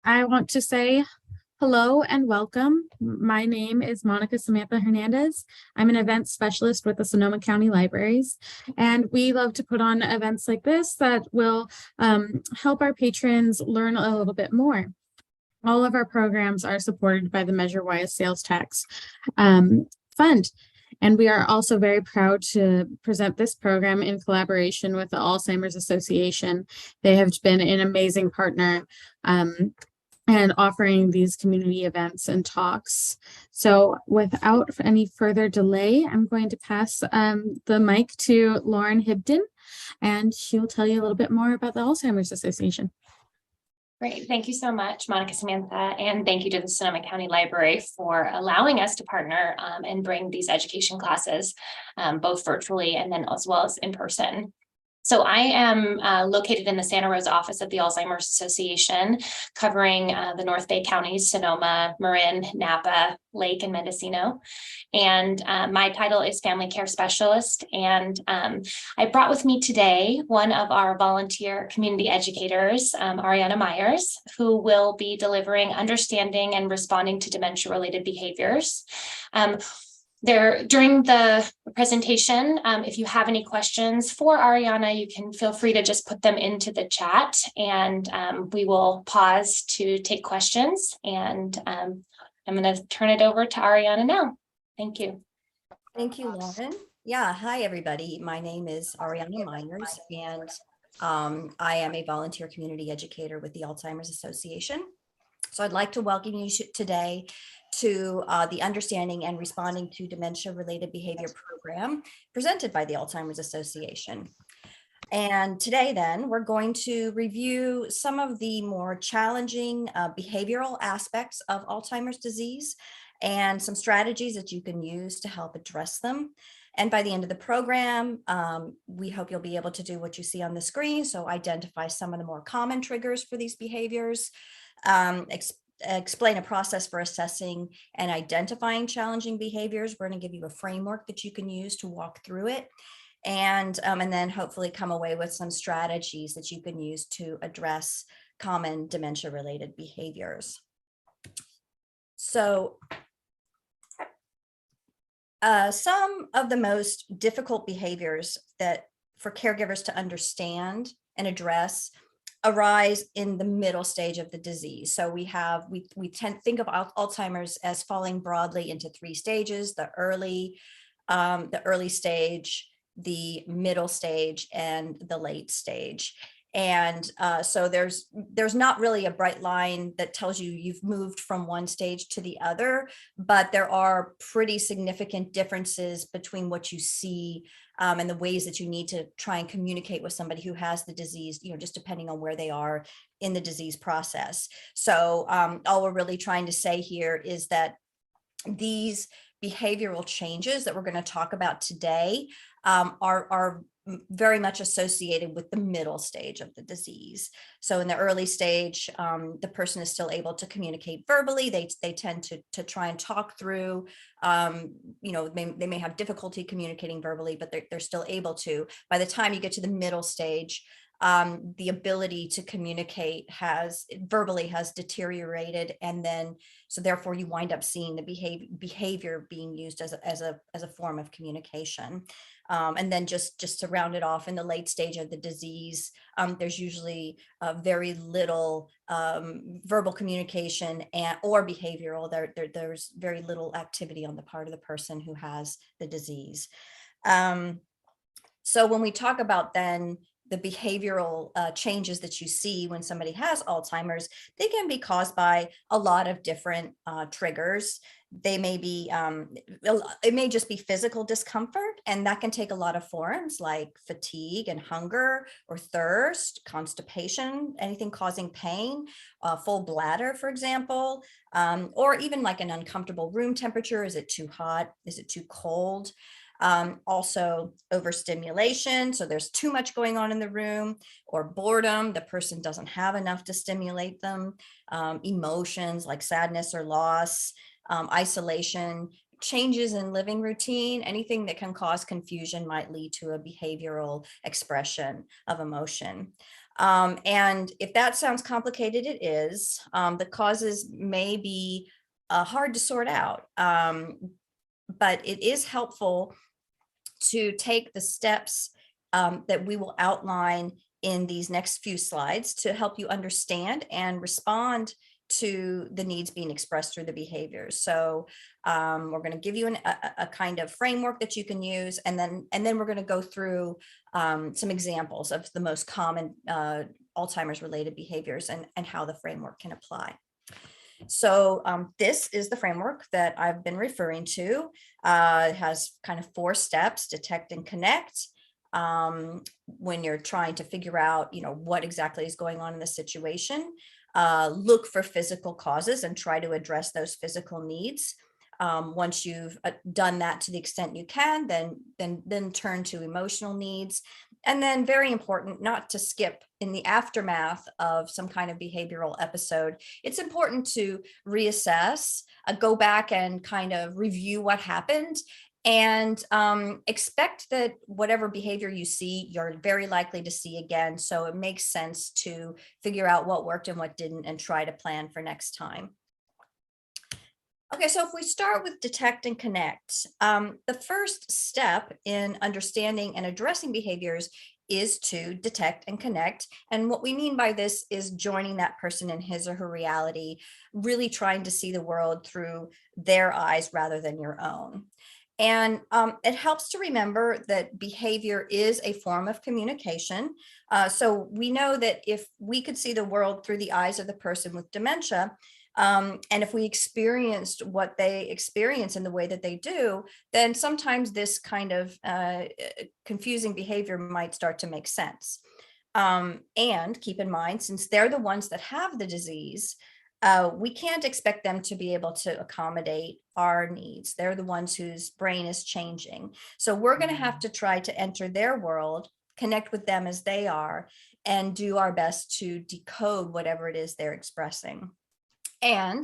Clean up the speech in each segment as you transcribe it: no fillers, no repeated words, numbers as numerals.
I want to say hello and welcome. My name is Monica Samantha Hernandez. I'm an event specialist with the Sonoma County Libraries, and we love to put on events like this that will help our patrons learn a little bit more. All of our programs are supported by the Measure Wise Sales Tax Fund. And we are also very proud to present this program in collaboration with the Alzheimer's Association. They have been an amazing partner and offering these community events and talks. So without any further delay, I'm going to pass the mic to Lauren Hibden, and she'll tell you a little bit more about the Alzheimer's Association. Great. Thank you so much, Monica Samantha, and thank you to the Sonoma County Library for allowing us to partner and bring these education classes, both virtually and then as well as in person. So I am located in the Santa Rosa office of the Alzheimer's Association, covering the North Bay counties, Sonoma, Marin, Napa, Lake, and Mendocino. And my title is Family Care Specialist. And I brought with me today one of our volunteer community educators, Ariana Myers, who will be delivering understanding and responding to dementia-related behaviors. During the presentation, if you have any questions for Ariana, you can feel free to just put them into the chat, and we will pause to take questions. And I'm going to turn it over to Ariana now. Thank you. Thank you, Lauren. Yeah, hi, everybody. My name is Ariana Myers, and I am a volunteer community educator with the Alzheimer's Association. So I'd like to welcome you today to the Understanding and Responding to Dementia-Related Behavior program presented by the Alzheimer's Association. And today, then, we're going to review some of the more challenging behavioral aspects of Alzheimer's disease and some strategies that you can use to help address them. And by the end of the program, we hope you'll be able to do what you see on the screen. So identify some of the more common triggers for these behaviors, explain a process for assessing and identifying challenging behaviors. We're going to give you a framework that you can use to walk through it, and then hopefully come away with some strategies that you can use to address common dementia-related behaviors. So some of the most difficult behaviors that for caregivers to understand and address arise in the middle stage of the disease. So we tend to think of Alzheimer's as falling broadly into three stages: the early stage, the middle stage, and the late stage. And so there's not really a bright line that tells you you've moved from one stage to the other, but there are pretty significant differences between what you see and the ways that you need to try and communicate with somebody who has the disease, just depending on where they are in the disease process. So all we're really trying to say here is that these behavioral changes that we're going to talk about today are very much associated with the middle stage of the disease. So in the early stage, the person is still able to communicate verbally. They tend to try and talk through, they may have difficulty communicating verbally, but they're still able to. By the time you get to the middle stage, the ability to communicate verbally has deteriorated, and then so therefore you wind up seeing the behavior being used as a form of communication. And then just to round it off, in the late stage of the disease, there's usually very little verbal communication or behavioral. There's very little activity on the part of the person who has the disease. So when we talk about then the behavioral changes that you see when somebody has Alzheimer's, they can be caused by a lot of different triggers. They may be, it may just be physical discomfort, and that can take a lot of forms like fatigue and hunger or thirst, constipation, anything causing pain, full bladder, for example, or even like an uncomfortable room temperature. Is it too hot? Is it too cold? Also overstimulation. So there's too much going on in the room, or boredom. The person doesn't have enough to stimulate them. Emotions like sadness or loss, isolation, changes in living routine, anything that can cause confusion might lead to a behavioral expression of emotion. And if that sounds complicated, it is. The causes may be hard to sort out, but it is helpful to take the steps that we will outline in these next few slides to help you understand and respond to the needs being expressed through the behaviors. So we're going to give you a kind of framework that you can use, and then we're going to go through some examples of the most common Alzheimer's related behaviors and how the framework can apply. So this is the framework that I've been referring to. It has kind of 4 steps: detect and connect. When you're trying to figure out, what exactly is going on in the situation, look for physical causes and try to address those physical needs. Once you've done that to the extent you can, then turn to emotional needs. And then, very important, not to skip in the aftermath of some kind of behavioral episode. It's important to reassess, go back and kind of review what happened, and expect that whatever behavior you see, you're very likely to see again. So it makes sense to figure out what worked and what didn't and try to plan for next time. Okay, so if we start with detect and connect, the first step in understanding and addressing behaviors is to detect and connect. And what we mean by this is joining that person in his or her reality, really trying to see the world through their eyes rather than your own. And it helps to remember that behavior is a form of communication. So we know that if we could see the world through the eyes of the person with dementia, and if we experienced what they experience in the way that they do, then sometimes this kind of confusing behavior might start to make sense. And keep in mind, since they're the ones that have the disease, we can't expect them to be able to accommodate our needs. They're the ones whose brain is changing. So we're going to have to try to enter their world, connect with them as they are, and do our best to decode whatever it is they're expressing. And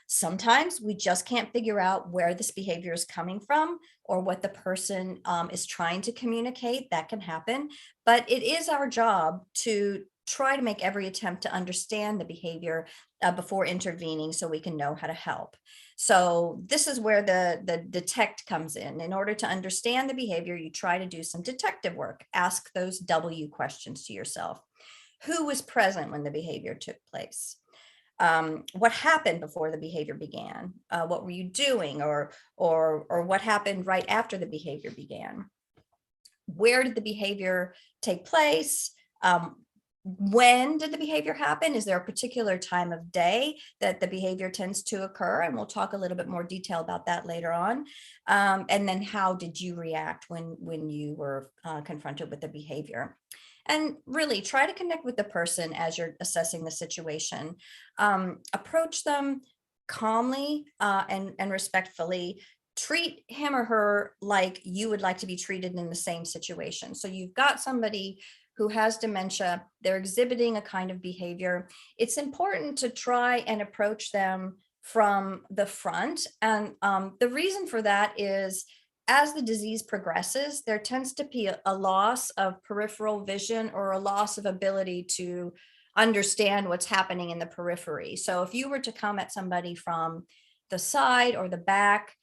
sometimes we just can't figure out where this behavior is coming from or what the person is trying to communicate. That can happen, but it is our job to try to make every attempt to understand the behavior before intervening so we can know how to help. So this is where the detect comes in. In order to understand the behavior, you try to do some detective work. Ask those W questions to yourself. Who was present when the behavior took place? What happened before the behavior began? What were you doing, or what happened right after the behavior began? Where did the behavior take place? When did the behavior happen? Is there a particular time of day that the behavior tends to occur? And we'll talk a little bit more detail about that later on. And then how did you react when you were confronted with the behavior? And really try to connect with the person as you're assessing the situation. Approach them calmly and respectfully. Treat him or her like you would like to be treated in the same situation. So you've got somebody who has dementia, they're exhibiting a kind of behavior. It's important to try and approach them from the front. And the reason for that is, as the disease progresses, there tends to be a loss of peripheral vision or a loss of ability to understand what's happening in the periphery. So if you were to come at somebody from the side or the back,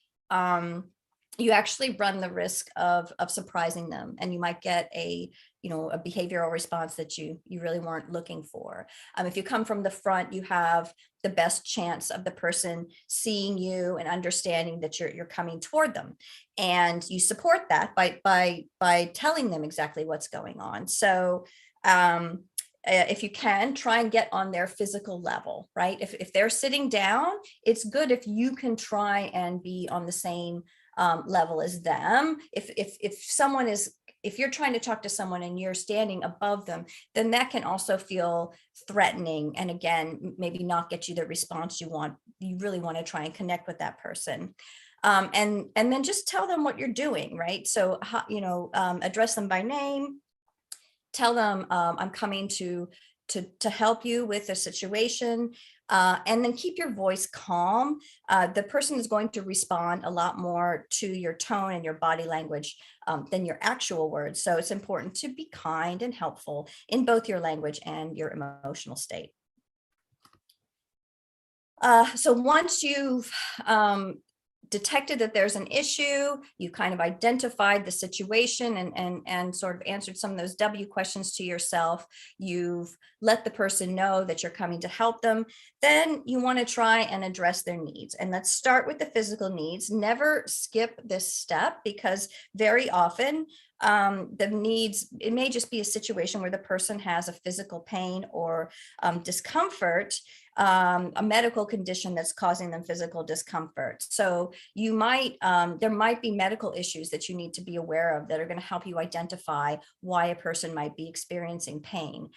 you actually run the risk of surprising them, and you might get a behavioral response that you really weren't looking for. If you come from the front, you have the best chance of the person seeing you and understanding that you're coming toward them, and you support that by telling them exactly what's going on. So if you can, try and get on their physical level, right? If they're sitting down, it's good if you can try and be on the same level as them. If you're trying to talk to someone and you're standing above them, then that can also feel threatening. And again, maybe not get you the response you want. You really want to try and connect with that person. And then just tell them what you're doing, right? So, address them by name. tell them, I'm coming to help you with the situation, and then keep your voice calm. The person is going to respond a lot more to your tone and your body language than your actual words. So it's important to be kind and helpful in both your language and your emotional state. So once you've detected that there's an issue, you kind of identified the situation and sort of answered some of those W questions to yourself, you've let the person know that you're coming to help them, then you want to try and address their needs. And let's start with the physical needs. Never skip this step, because very often the needs, it may just be a situation where the person has a physical pain or discomfort, a medical condition that's causing them physical discomfort. So you might, there might be medical issues that you need to be aware of that are going to help you identify why a person might be experiencing pain.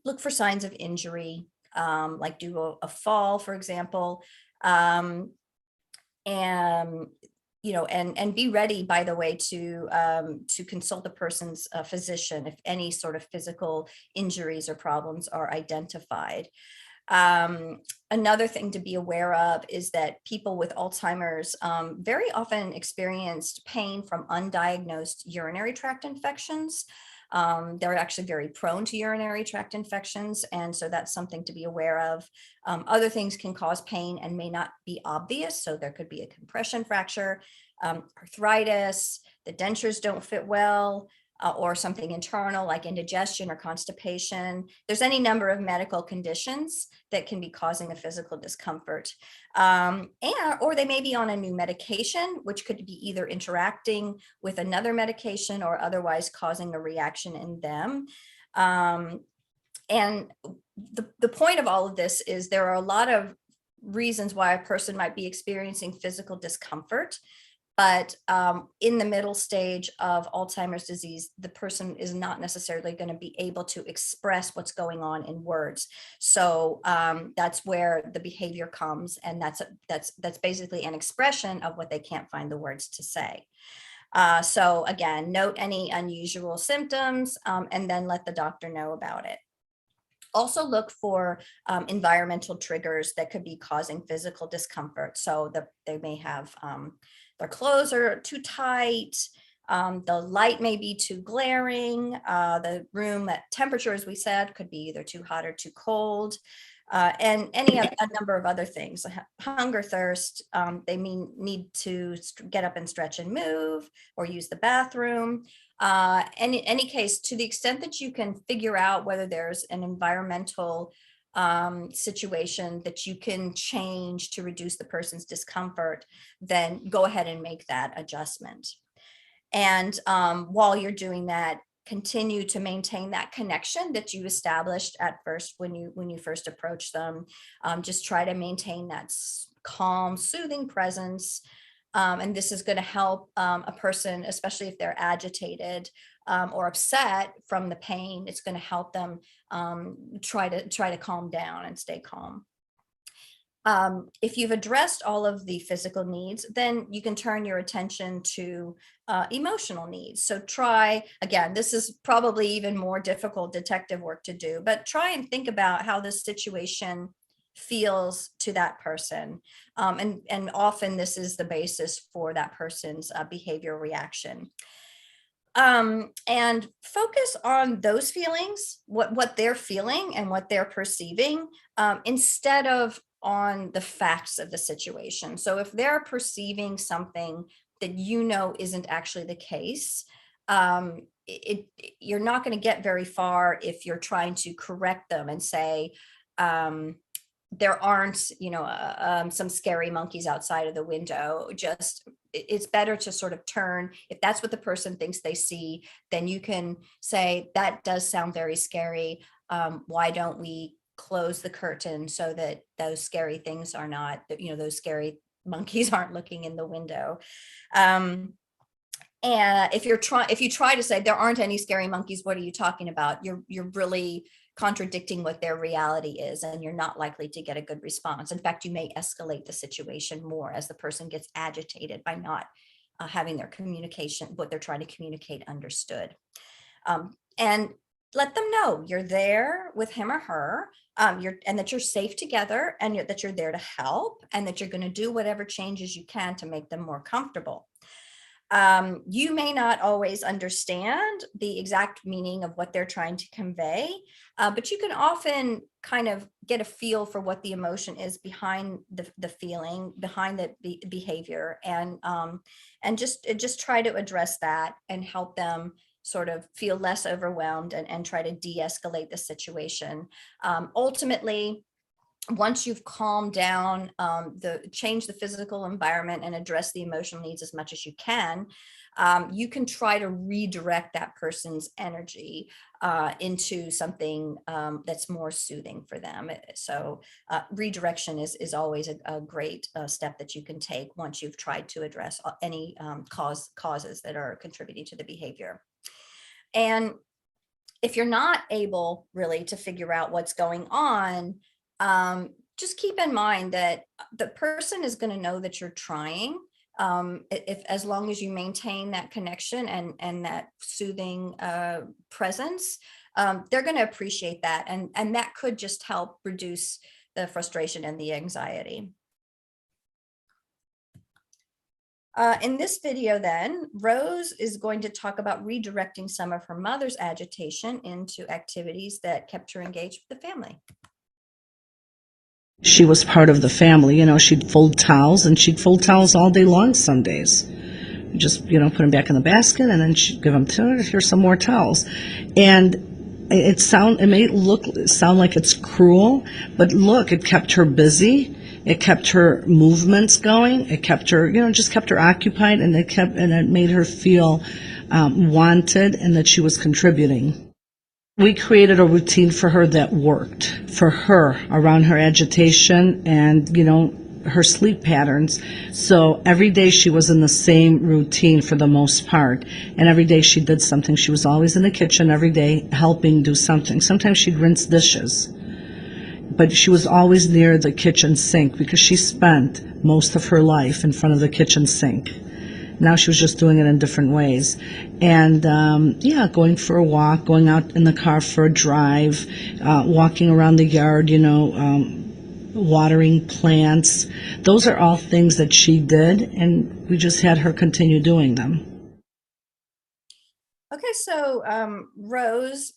Look for signs of injury, like do a fall, for example, and and be ready, by the way, to consult the person's physician if any sort of physical injuries or problems are identified. Another thing to be aware of is that people with Alzheimer's very often experienced pain from undiagnosed urinary tract infections. They're actually very prone to urinary tract infections, and so that's something to be aware of. Other things can cause pain and may not be obvious, so there could be a compression fracture, arthritis, the dentures don't fit well, or something internal like indigestion or constipation. There's any number of medical conditions that can be causing a physical discomfort. Or they may be on a new medication, which could be either interacting with another medication or otherwise causing a reaction in them. And the point of all of this is there are a lot of reasons why a person might be experiencing physical discomfort. But in the middle stage of Alzheimer's disease, the person is not necessarily going to be able to express what's going on in words. So that's where the behavior comes, and that's basically an expression of what they can't find the words to say. So again, note any unusual symptoms, and then let the doctor know about it. Also look for environmental triggers that could be causing physical discomfort. So they may have their clothes are too tight, the light may be too glaring, the room at temperature, as we said, could be either too hot or too cold, and a number of other things, hunger, thirst. They need to get up and stretch and move or use the bathroom. And in any case, to the extent that you can figure out whether there's an environmental situation that you can change to reduce the person's discomfort, then go ahead and make that adjustment. And while you're doing that, continue to maintain that connection that you established at first when you first approach them. Just try to maintain that calm, soothing presence. And this is going to help a person, especially if they're agitated or upset from the pain. It's going to help them try to calm down and stay calm. If you've addressed all of the physical needs, then you can turn your attention to emotional needs. So try, again, this is probably even more difficult detective work to do, but try and think about how this situation feels to that person. And often this is the basis for that person's behavior reaction. And focus on those feelings, what they're feeling and what they're perceiving, instead of on the facts of the situation. So if they're perceiving something that isn't actually the case, you're not going to get very far if you're trying to correct them and say, there aren't, some scary monkeys outside of the window. It's better to sort of turn, if that's what the person thinks they see, then you can say, that does sound very scary. Why don't we close the curtain so that those scary things are not, those scary monkeys aren't looking in the window. And if you try to say there aren't any scary monkeys, what are you talking about? You're really contradicting what their reality is, and you're not likely to get a good response. In fact, you may escalate the situation more as the person gets agitated by not having their communication, what they're trying to communicate, understood. And let them know you're there with him or her, and that you're safe together, and that you're there to help, and that you're going to do whatever changes you can to make them more comfortable. You may not always understand the exact meaning of what they're trying to convey, but you can often kind of get a feel for what the emotion is behind the feeling, behind the behavior, and just try to address that and help them sort of feel less overwhelmed, and try to de-escalate the situation. Ultimately, once you've calmed down, change the physical environment and address the emotional needs as much as you can try to redirect that person's energy into something that's more soothing for them. So redirection is always a great step that you can take once you've tried to address any causes that are contributing to the behavior. And if you're not able really to figure out what's going on, just keep in mind that the person is going to know that you're trying, if as long as you maintain that connection and that soothing presence. They're going to appreciate that, and that could just help reduce the frustration and the anxiety. In this video then, Rose is going to talk about redirecting some of her mother's agitation into activities that kept her engaged with the family. She was part of the family, she'd fold towels, and she'd fold towels all day long some days. Just, put them back in the basket, and then she'd give them to her, here's some more towels. And it may sound like it's cruel, but look, it kept her busy. It kept her movements going. It kept her, just kept her occupied, and it made her feel wanted and that she was contributing. We created a routine for her that worked for her around her agitation and, her sleep patterns. So every day she was in the same routine for the most part. And every day she did something. She was always in the kitchen every day helping do something. Sometimes she'd rinse dishes. But she was always near the kitchen sink because she spent most of her life in front of the kitchen sink. Now she was just doing it in different ways. And going for a walk, going out in the car for a drive, walking around the yard, watering plants. Those are all things that she did, and we just had her continue doing them. Okay, so Rose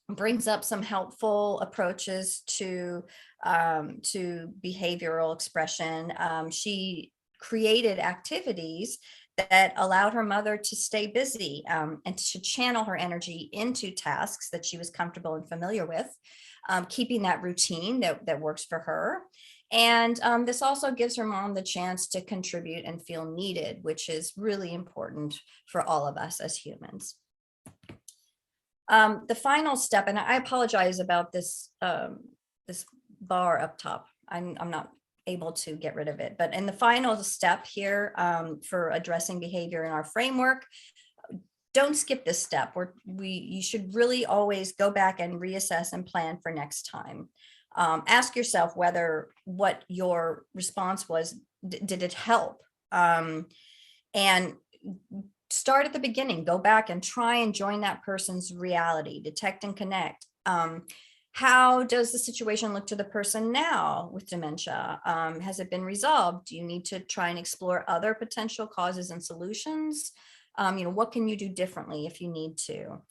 brings up some helpful approaches to behavioral expression. She created activities that allowed her mother to stay busy and to channel her energy into tasks that she was comfortable and familiar with, keeping that routine that works for her. And this also gives her mom the chance to contribute and feel needed, which is really important for all of us as humans. The final step, and I apologize about this this bar up top. I'm not able to get rid of it, but in the final step here for addressing behavior in our framework, don't skip this step. You should really always go back and reassess and plan for next time. Ask yourself whether what your response was, did it help? And start at the beginning, go back and try and join that person's reality, detect and connect. How does the situation look to the person now with dementia? Has it been resolved? Do you need to try and explore other potential causes and solutions? What can you do differently if you need to?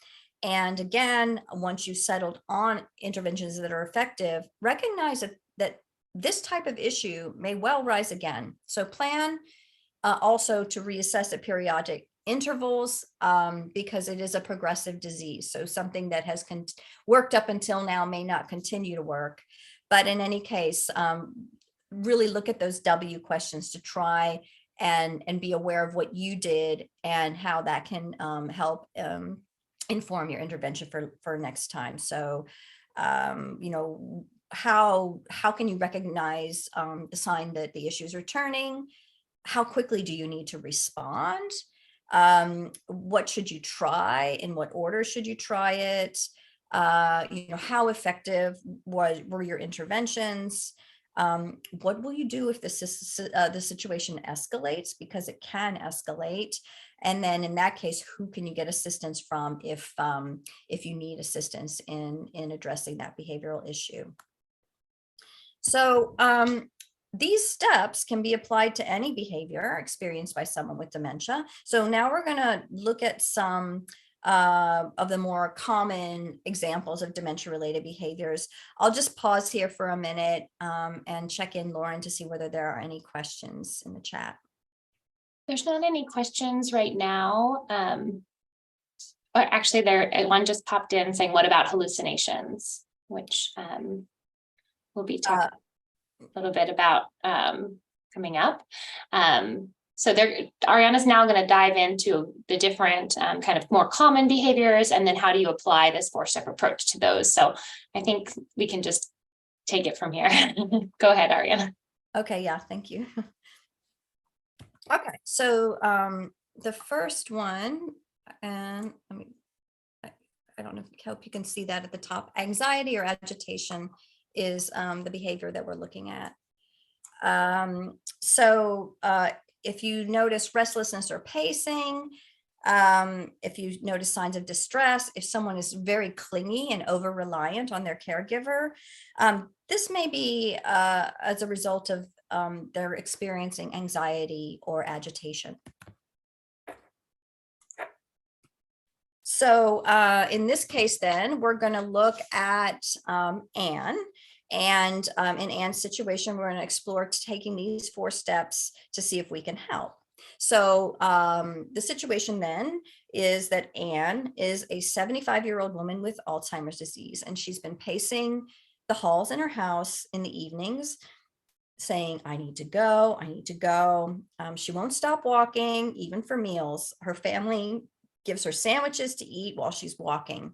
And again, once you've settled on interventions that are effective, recognize that this type of issue may well rise again. So plan also to reassess at periodic intervals because it is a progressive disease. So something that has worked up until now may not continue to work. But in any case, really look at those W questions to try and be aware of what you did and how that can help inform your intervention for next time. So, how can you recognize the sign that the issue is returning? How quickly do you need to respond? What should you try? In what order should you try it? How effective were your interventions? What will you do if the situation escalates? Because it can escalate. And then in that case, who can you get assistance from if you need assistance in addressing that behavioral issue? So these steps can be applied to any behavior experienced by someone with dementia. So now we're going to look at some of the more common examples of dementia-related behaviors. I'll just pause here for a minute and check in, Lauren, to see whether there are any questions in the chat. There's not any questions right now. But actually one just popped in saying, what about hallucinations? Which we'll be talking a little bit about coming up. So Ariana's now going to dive into the different kind of more common behaviors, and then how do you apply this 4-step approach to those? So I think we can just take it from here. Go ahead, Ariana. Okay, yeah, thank you. Okay, so the first one, and I don't know if I hope you can see that at the top. Anxiety or agitation is the behavior that we're looking at. If you notice restlessness or pacing, if you notice signs of distress, if someone is very clingy and over-reliant on their caregiver, this may be as a result of they're experiencing anxiety or agitation. So in this case, then we're going to look at Anne. And in Anne's situation, we're going to explore taking these 4 steps to see if we can help. So the situation then is that Anne is a 75-year-old woman with Alzheimer's disease, and she's been pacing the halls in her house in the evenings, saying, I need to go, I need to go. She won't stop walking, even for meals. Her family gives her sandwiches to eat while she's walking.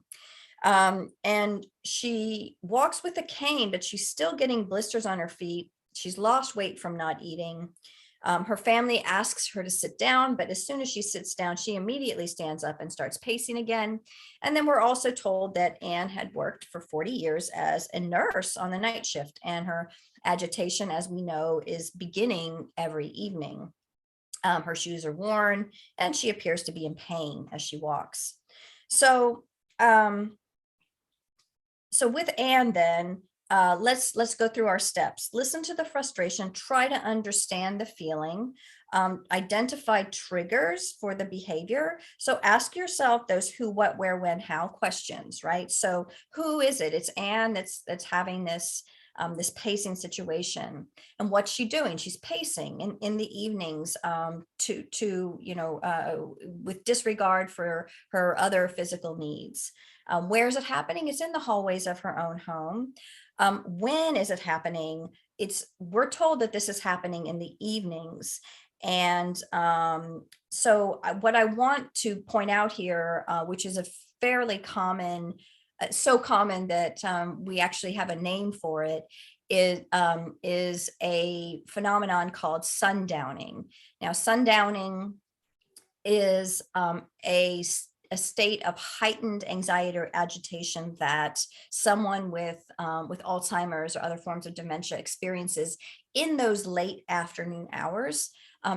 And she walks with a cane, but she's still getting blisters on her feet. She's lost weight from not eating. Her family asks her to sit down, but as soon as she sits down, she immediately stands up and starts pacing again. And then we're also told that Anne had worked for 40 years as a nurse on the night shift, and her agitation, as we know, is beginning every evening. Her shoes are worn, and she appears to be in pain as she walks. So with Anne, then, let's go through our steps. Listen to the frustration, try to understand the feeling, identify triggers for the behavior. So ask yourself those who, what, where, when, how questions, right? So who is it? It's Anne that's having this this pacing situation. And what's she doing? She's pacing in the evenings with disregard for her other physical needs. Where is it happening? It's in the hallways of her own home. When is it happening? We're told that this is happening in the evenings. And so what I want to point out here, which is a fairly common, so common that we actually have a name for it, is a phenomenon called sundowning. Now, sundowning is a state of heightened anxiety or agitation that someone with Alzheimer's or other forms of dementia experiences in those late afternoon hours,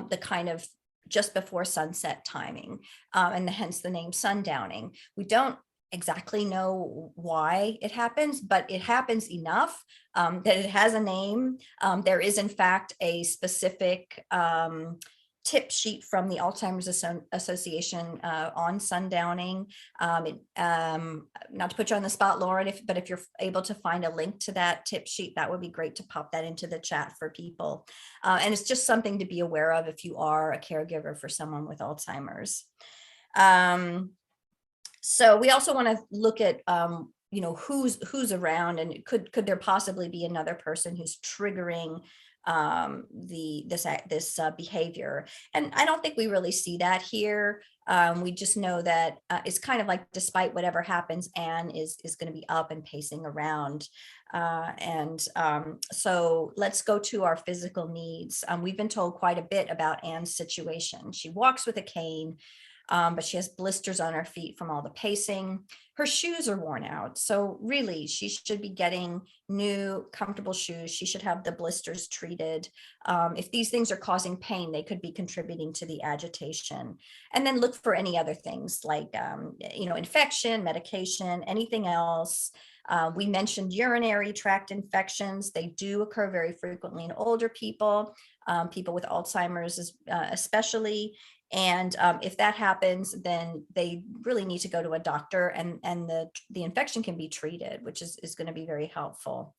the kind of just before sunset timing, and hence the name sundowning. We don't exactly know why it happens, but it happens enough that it has a name. There is, in fact, a specific tip sheet from the Alzheimer's Association on sundowning. Not to put you on the spot, Lauren, but if you're able to find a link to that tip sheet, that would be great to pop that into the chat for people. And it's just something to be aware of if you are a caregiver for someone with Alzheimer's. So we also want to look at who's around, and could there possibly be another person who's triggering this behavior. And I don't think we really see that here. We just know that it's kind of like, despite whatever happens, Anne is going to be up and pacing around. So let's go to our physical needs. We've been told quite a bit about Anne's situation. She walks with a cane. but she has blisters on her feet from all the pacing. Her shoes are worn out. So really, she should be getting new, comfortable shoes. She should have the blisters treated. If these things are causing pain, they could be contributing to the agitation. And then look for any other things like, infection, medication, anything else. We mentioned urinary tract infections. They do occur very frequently in older people, people with Alzheimer's especially. And if that happens, then they really need to go to a doctor, and the infection can be treated, which is going to be very helpful.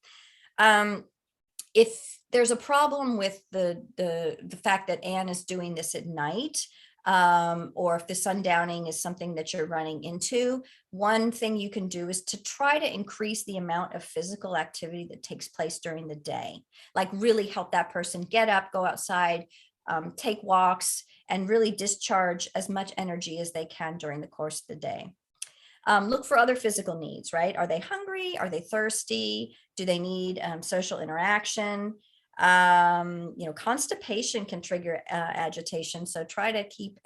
If there's a problem with the fact that Anne is doing this at night, or if the sundowning is something that you're running into, one thing you can do is to try to increase the amount of physical activity that takes place during the day, like really help that person get up, go outside, take walks, and really discharge as much energy as they can during the course of the day. Look for other physical needs, right? Are they hungry? Are they thirsty? Do they need social interaction? Constipation can trigger agitation. So try to keep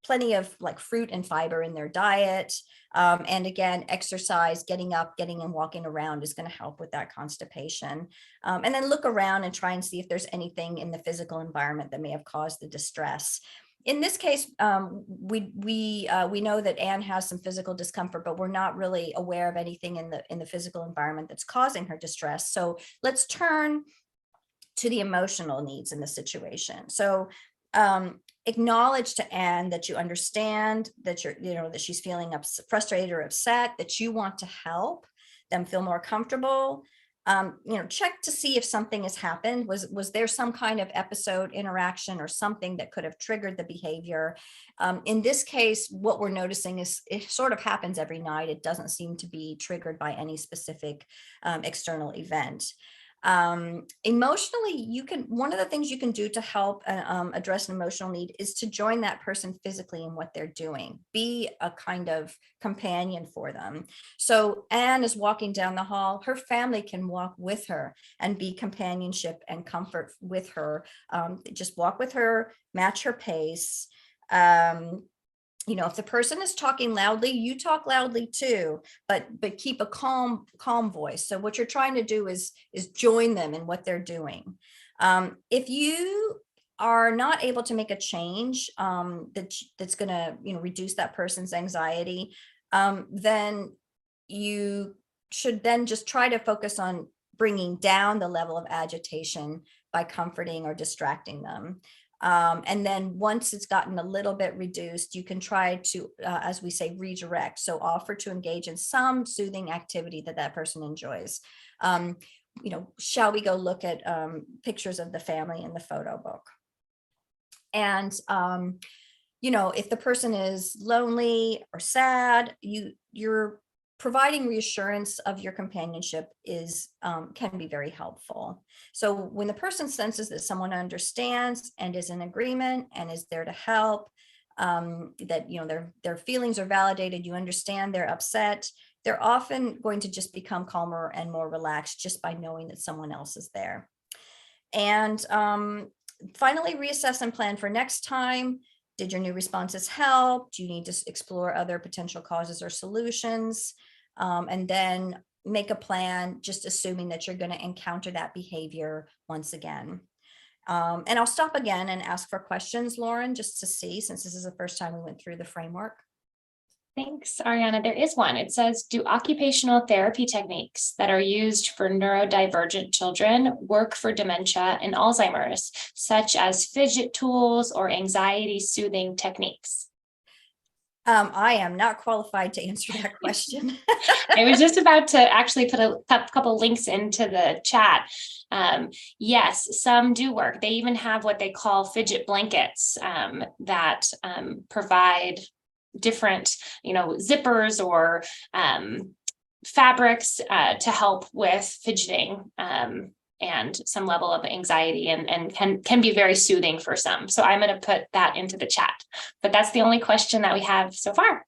plenty of like fruit and fiber in their diet. And again, exercise, getting up, getting and walking around is going to help with that constipation. And then look around and try and see if there's anything in the physical environment that may have caused the distress. In this case, we know that Anne has some physical discomfort, but we're not really aware of anything in the physical environment that's causing her distress. So let's turn to the emotional needs in the situation. So acknowledge to Anne that you understand that that she's feeling frustrated or upset, that you want to help them feel more comfortable. Check to see if something has happened. Was there some kind of episode, interaction, or something that could have triggered the behavior? In this case, what we're noticing is it sort of happens every night. It doesn't seem to be triggered by any specific external event. Emotionally, one of the things you can do to help address an emotional need is to join that person physically in what they're doing. Be a kind of companion for them. So Anne is walking down the hall. Her family can walk with her and be companionship and comfort with her. Just walk with her, match her pace. If the person is talking loudly, you talk loudly too, but keep a calm voice. So what you're trying to do is join them in what they're doing. If you are not able to make a change that's going to reduce that person's anxiety, then you should then just try to focus on bringing down the level of agitation by comforting or distracting them. And then once it's gotten a little bit reduced, you can try to, as we say, redirect. So offer to engage in some soothing activity that person enjoys. Shall we go look at pictures of the family in the photo book? And, if the person is lonely or sad, you're providing reassurance of your companionship can be very helpful. So when the person senses that someone understands and is in agreement and is there to help, that their feelings are validated, you understand they're upset, they're often going to just become calmer and more relaxed just by knowing that someone else is there. And finally, reassess and plan for next time. Did your new responses help? Do you need to explore other potential causes or solutions? And then make a plan, just assuming that you're going to encounter that behavior once again. And I'll stop again and ask for questions, Lauren, just to see, since this is the first time we went through the framework. Thanks, Ariana. There is one. It says, do occupational therapy techniques that are used for neurodivergent children work for dementia and Alzheimer's, such as fidget tools or anxiety soothing techniques? I am not qualified to answer that question. I was just about to actually put a couple links into the chat. Yes, some do work. They even have what they call fidget blankets that provide different, zippers or fabrics to help with fidgeting and some level of anxiety, and can be very soothing for some. So I'm going to put that into the chat, but that's the only question that we have so far.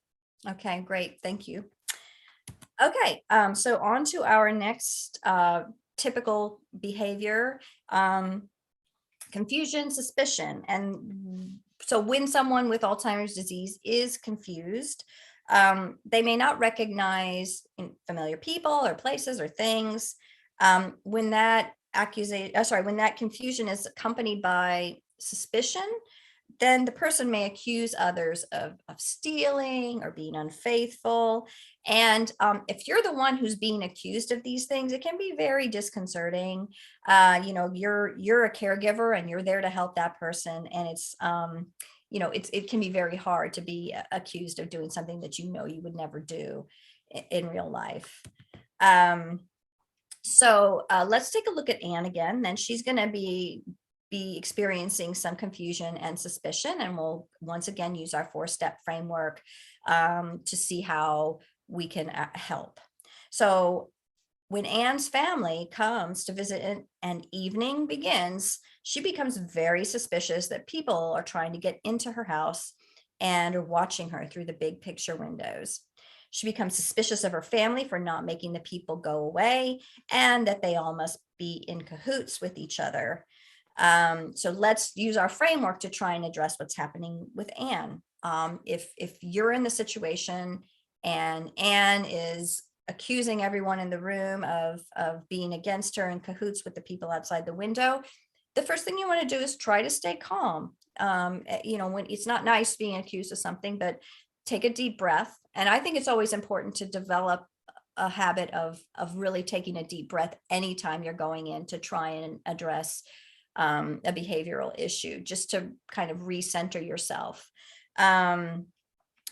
Okay, great. Thank you. Okay, so on to our next typical behavior. Confusion, suspicion. And so when someone with Alzheimer's disease is confused, they may not recognize familiar people or places or things. When that when that confusion is accompanied by suspicion, then the person may accuse others of stealing or being unfaithful. And if you're the one who's being accused of these things, it can be very disconcerting. You're a caregiver and you're there to help that person. And it can be very hard to be accused of doing something that you would never do in real life. So let's take a look at Anne again. Then she's going to be experiencing some confusion and suspicion, and we'll once again use our 4-step framework to see how we can help. So when Anne's family comes to visit and evening begins, she becomes very suspicious that people are trying to get into her house and are watching her through the big picture windows. She becomes suspicious of her family for not making the people go away, and that they all must be in cahoots with each other. So let's use our framework to try and address what's happening with Anne. If you're in the situation and Anne is accusing everyone in the room of being against her in cahoots with the people outside the window, the first thing you want to do is try to stay calm. When it's not nice being accused of something, but take a deep breath. And I think it's always important to develop a habit of really taking a deep breath anytime you're going in to try and address a behavioral issue, just to kind of recenter yourself. And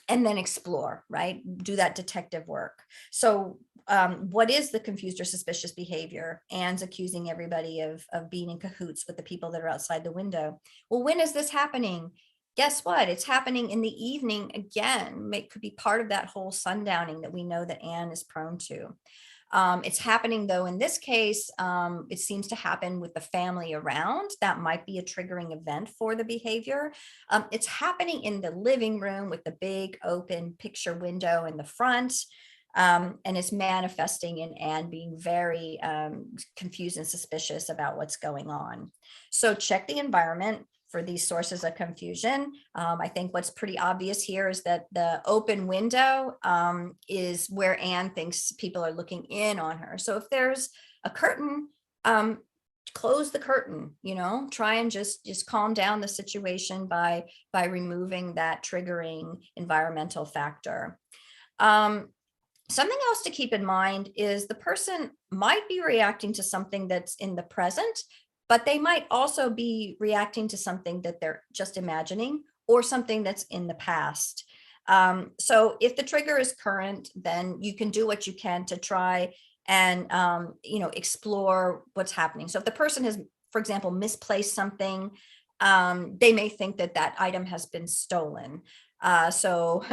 then explore, right? Do that detective work. So what is the confused or suspicious behavior? Anne's accusing everybody of being in cahoots with the people that are outside the window. Well, when is this happening? Guess what? It's happening in the evening again. It could be part of that whole sundowning that we know that Anne is prone to. It's happening, though, in this case, it seems to happen with the family around. That might be a triggering event for the behavior. It's happening in the living room with the big open picture window in the front. And it's manifesting in Anne being very confused and suspicious about what's going on. So check the environment for these sources of confusion. I think what's pretty obvious here is that the open window is where Anne thinks people are looking in on her. So if there's a curtain, close the curtain, try and just calm down the situation by removing that triggering environmental factor. Something else to keep in mind is the person might be reacting to something that's in the present, but they might also be reacting to something that they're just imagining or something that's in the past. So if the trigger is current, then you can do what you can to try and, explore what's happening. So if the person has, for example, misplaced something, they may think that item has been stolen. So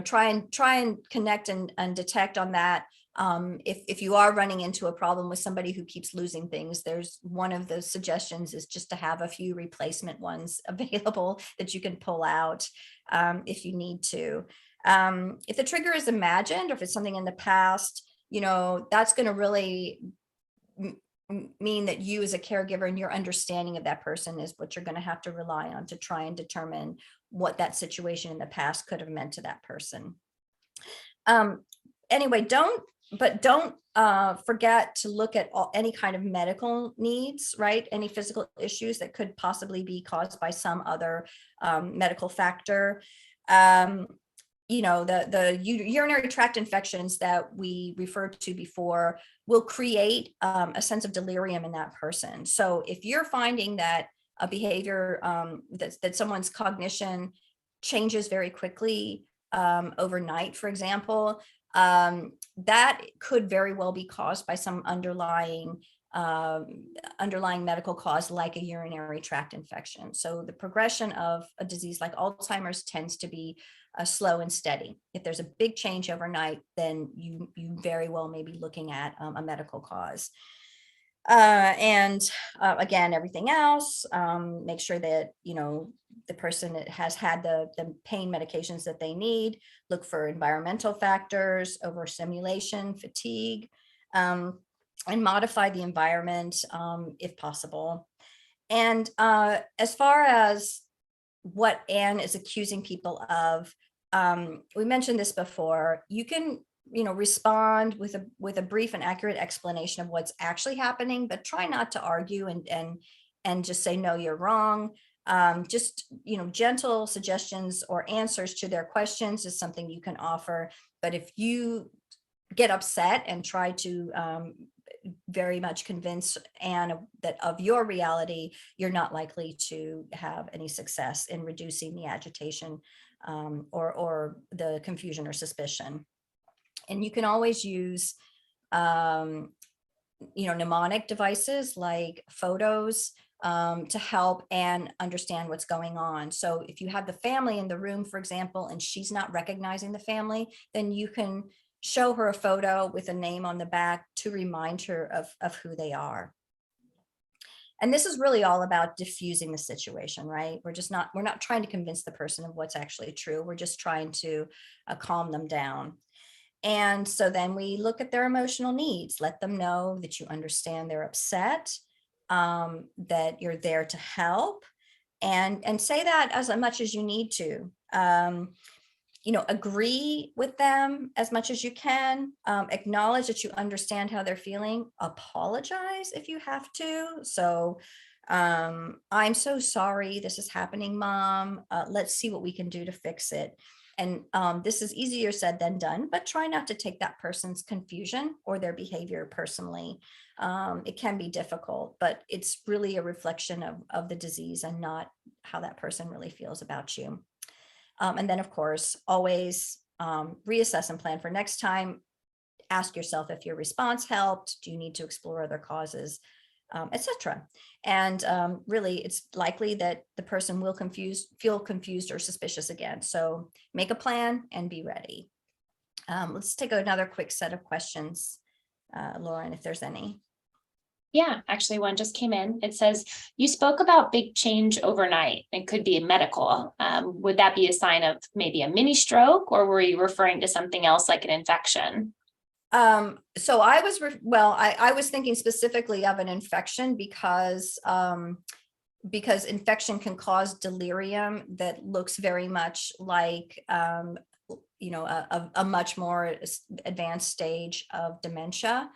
try and connect and detect on that. If you are running into a problem with somebody who keeps losing things, there's one of the suggestions is just to have a few replacement ones available that you can pull out if you need to. If the trigger is imagined, or if it's something in the past, that's going to really mean that you as a caregiver and your understanding of that person is what you're going to have to rely on to try and determine what that situation in the past could have meant to that person. Anyway, don't forget to look at any kind of medical needs, right? Any physical issues that could possibly be caused by some other medical factor. The urinary tract infections that we referred to before will create a sense of delirium in that person. So if you're finding that a behavior, that someone's cognition changes very quickly overnight, for example, that could very well be caused by some underlying medical cause, like a urinary tract infection. So the progression of a disease like Alzheimer's tends to be slow and steady. If there's a big change overnight, then you very well may be looking at a medical cause. Again, everything else, make sure that, the person has had the pain medications that they need. Look for environmental factors, overstimulation, fatigue, and modify the environment if possible. And as far as what Anne is accusing people of, we mentioned this before. You can, respond with a brief and accurate explanation of what's actually happening, but try not to argue and just say, no, you're wrong. Just, gentle suggestions or answers to their questions is something you can offer. But if you get upset and try to very much convince Anne that of your reality, you're not likely to have any success in reducing the agitation or the confusion or suspicion. And you can always use mnemonic devices like photos to help Anne understand what's going on. So if you have the family in the room, for example, and she's not recognizing the family, then you can show her a photo with a name on the back to remind her of who they are. And this is really all about diffusing the situation, right? We're not trying to convince the person of what's actually true. We're just trying to calm them down. And so then we look at their emotional needs, let them know that you understand they're upset, that you're there to help, and say that as much as you need to. Agree with them as much as you can, acknowledge that you understand how they're feeling, apologize if you have to. So I'm so sorry this is happening, Mom. Let's see what we can do to fix it. And this is easier said than done, but try not to take that person's confusion or their behavior personally. It can be difficult, but it's really a reflection of the disease and not how that person really feels about you. And then, of course, always reassess and plan for next time. Ask yourself if your response helped. Do you need to explore other causes, etc. And really, it's likely that the person will feel confused or suspicious again. So make a plan and be ready. Let's take another quick set of questions, Lauren, if there's any. Yeah, actually one just came in. It says, you spoke about big change overnight. It could be medical. Would that be a sign of maybe a mini stroke, or were you referring to something else like an infection? So I was, I was thinking specifically of an infection because infection can cause delirium that looks very much like, a much more advanced stage of dementia.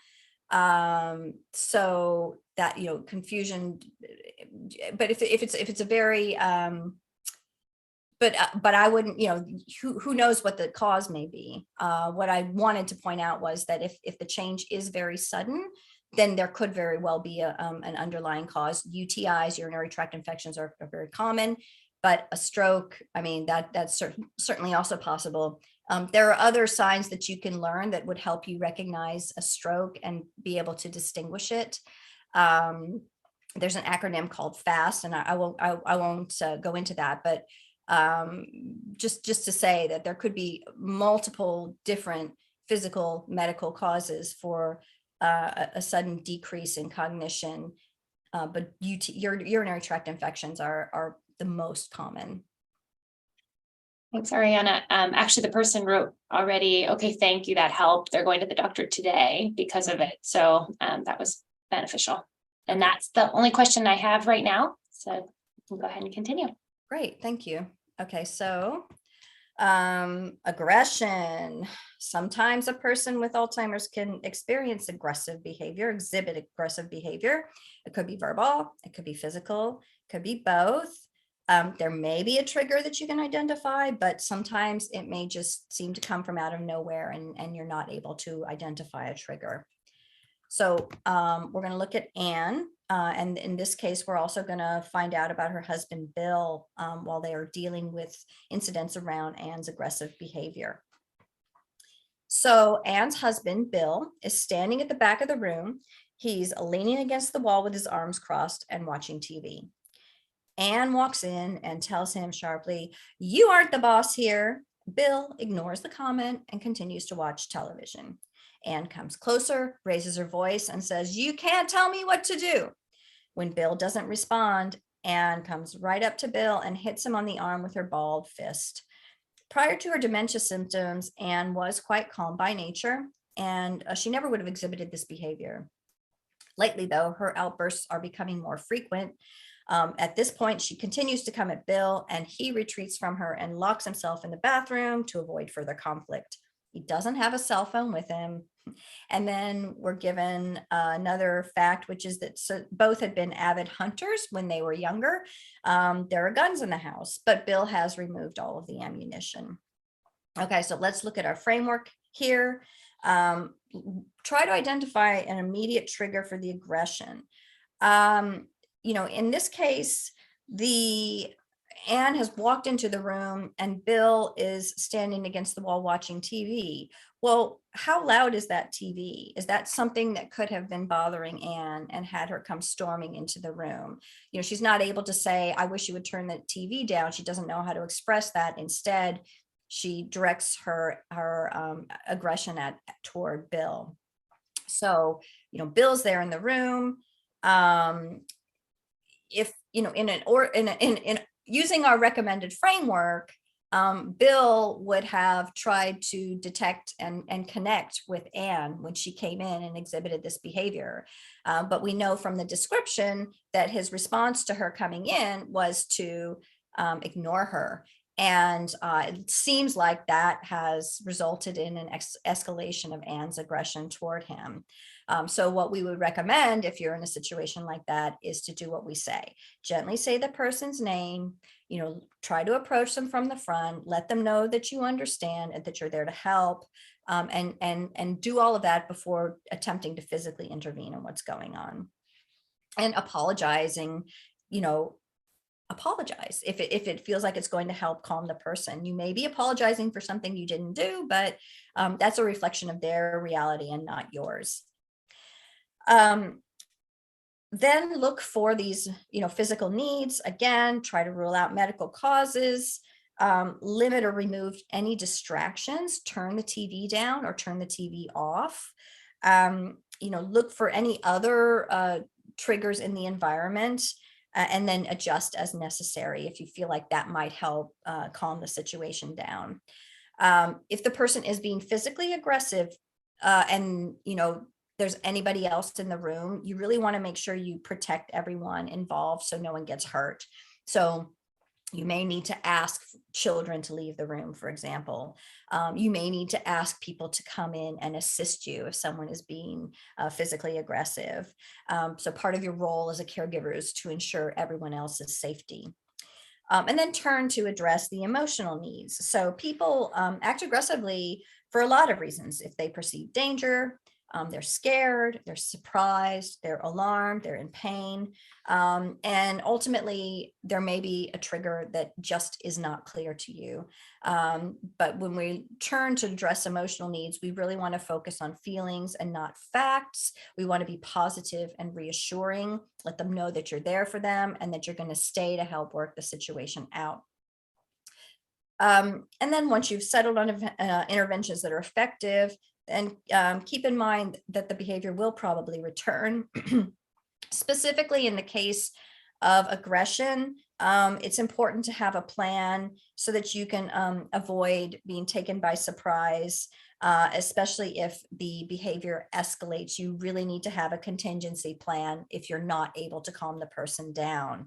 So that, confusion, but if it's a very, but I wouldn't, who knows what the cause may be. What I wanted to point out was that if the change is very sudden, then there could very well be an underlying cause. UTIs, urinary tract infections are very common, but a stroke, I mean, that's certainly also possible. There are other signs that you can learn that would help you recognize a stroke and be able to distinguish it. There's an acronym called FAST, and I won't go into that, but just to say that there could be multiple different physical medical causes for a sudden decrease in cognition, but urinary tract infections are the most common. Thanks, Ariana. Actually, the person wrote already, okay, thank you, that helped. They're going to the doctor today because of it. So that was beneficial. And that's the only question I have right now. So we'll go ahead and continue. Great, thank you. Okay, so aggression. Sometimes a person with Alzheimer's can experience aggressive behavior, exhibit aggressive behavior. It could be verbal, it could be physical, it could be both. There may be a trigger that you can identify, but sometimes it may just seem to come from out of nowhere and you're not able to identify a trigger. So we're going to look at Anne, and in this case, we're also going to find out about her husband, Bill, while they are dealing with incidents around Anne's aggressive behavior. So Anne's husband, Bill, is standing at the back of the room. He's leaning against the wall with his arms crossed and watching TV. Anne walks in and tells him sharply, "You aren't the boss here." Bill ignores the comment and continues to watch television. Anne comes closer, raises her voice, and says, "You can't tell me what to do." When Bill doesn't respond, Anne comes right up to Bill and hits him on the arm with her balled fist. Prior to her dementia symptoms, Anne was quite calm by nature, and she never would have exhibited this behavior. Lately, though, her outbursts are becoming more frequent. At this point, she continues to come at Bill, and he retreats from her and locks himself in the bathroom to avoid further conflict. He doesn't have a cell phone with him. And then we're given another fact, which is that both had been avid hunters when they were younger. There are guns in the house, but Bill has removed all of the ammunition. Okay, so let's look at our framework here. Try to identify an immediate trigger for the aggression. In this case, Anne has walked into the room and Bill is standing against the wall watching TV. Well, how loud is that TV? Is that something that could have been bothering Anne and had her come storming into the room? She's not able to say, I wish you would turn the TV down. She doesn't know how to express that. Instead, she directs her aggression toward Bill. So, Bill's there in the room. Using our recommended framework, Bill would have tried to detect and connect with Anne when she came in and exhibited this behavior. But we know from the description that his response to her coming in was to ignore her. And it seems like that has resulted in an escalation of Anne's aggression toward him. So what we would recommend if you're in a situation like that is to do what we say. Gently say the person's name, try to approach them from the front, let them know that you understand and that you're there to help, and do all of that before attempting to physically intervene in what's going on. And apologizing, apologize if it feels like it's going to help calm the person. You may be apologizing for something you didn't do, but that's a reflection of their reality and not yours. Then look for these, physical needs. Again, try to rule out medical causes, limit or remove any distractions, turn the TV down or turn the TV off. Look for any other triggers in the environment, and then adjust as necessary if you feel like that might help calm the situation down. If the person is being physically aggressive and there's anybody else in the room, you really want to make sure you protect everyone involved so no one gets hurt. So you may need to ask children to leave the room, for example. You may need to ask people to come in and assist you if someone is being physically aggressive. So part of your role as a caregiver is to ensure everyone else's safety. And then turn to address the emotional needs. So people act aggressively for a lot of reasons. If they perceive danger, they're scared, they're surprised, they're alarmed, they're in pain. And ultimately, there may be a trigger that just is not clear to you. But when we turn to address emotional needs, we really want to focus on feelings and not facts. We want to be positive and reassuring, let them know that you're there for them and that you're going to stay to help work the situation out. And then once you've settled on interventions that are effective, and keep in mind that the behavior will probably return. Specifically in the case of aggression, it's important to have a plan so that you can avoid being taken by surprise, especially if the behavior escalates. You really need to have a contingency plan if you're not able to calm the person down.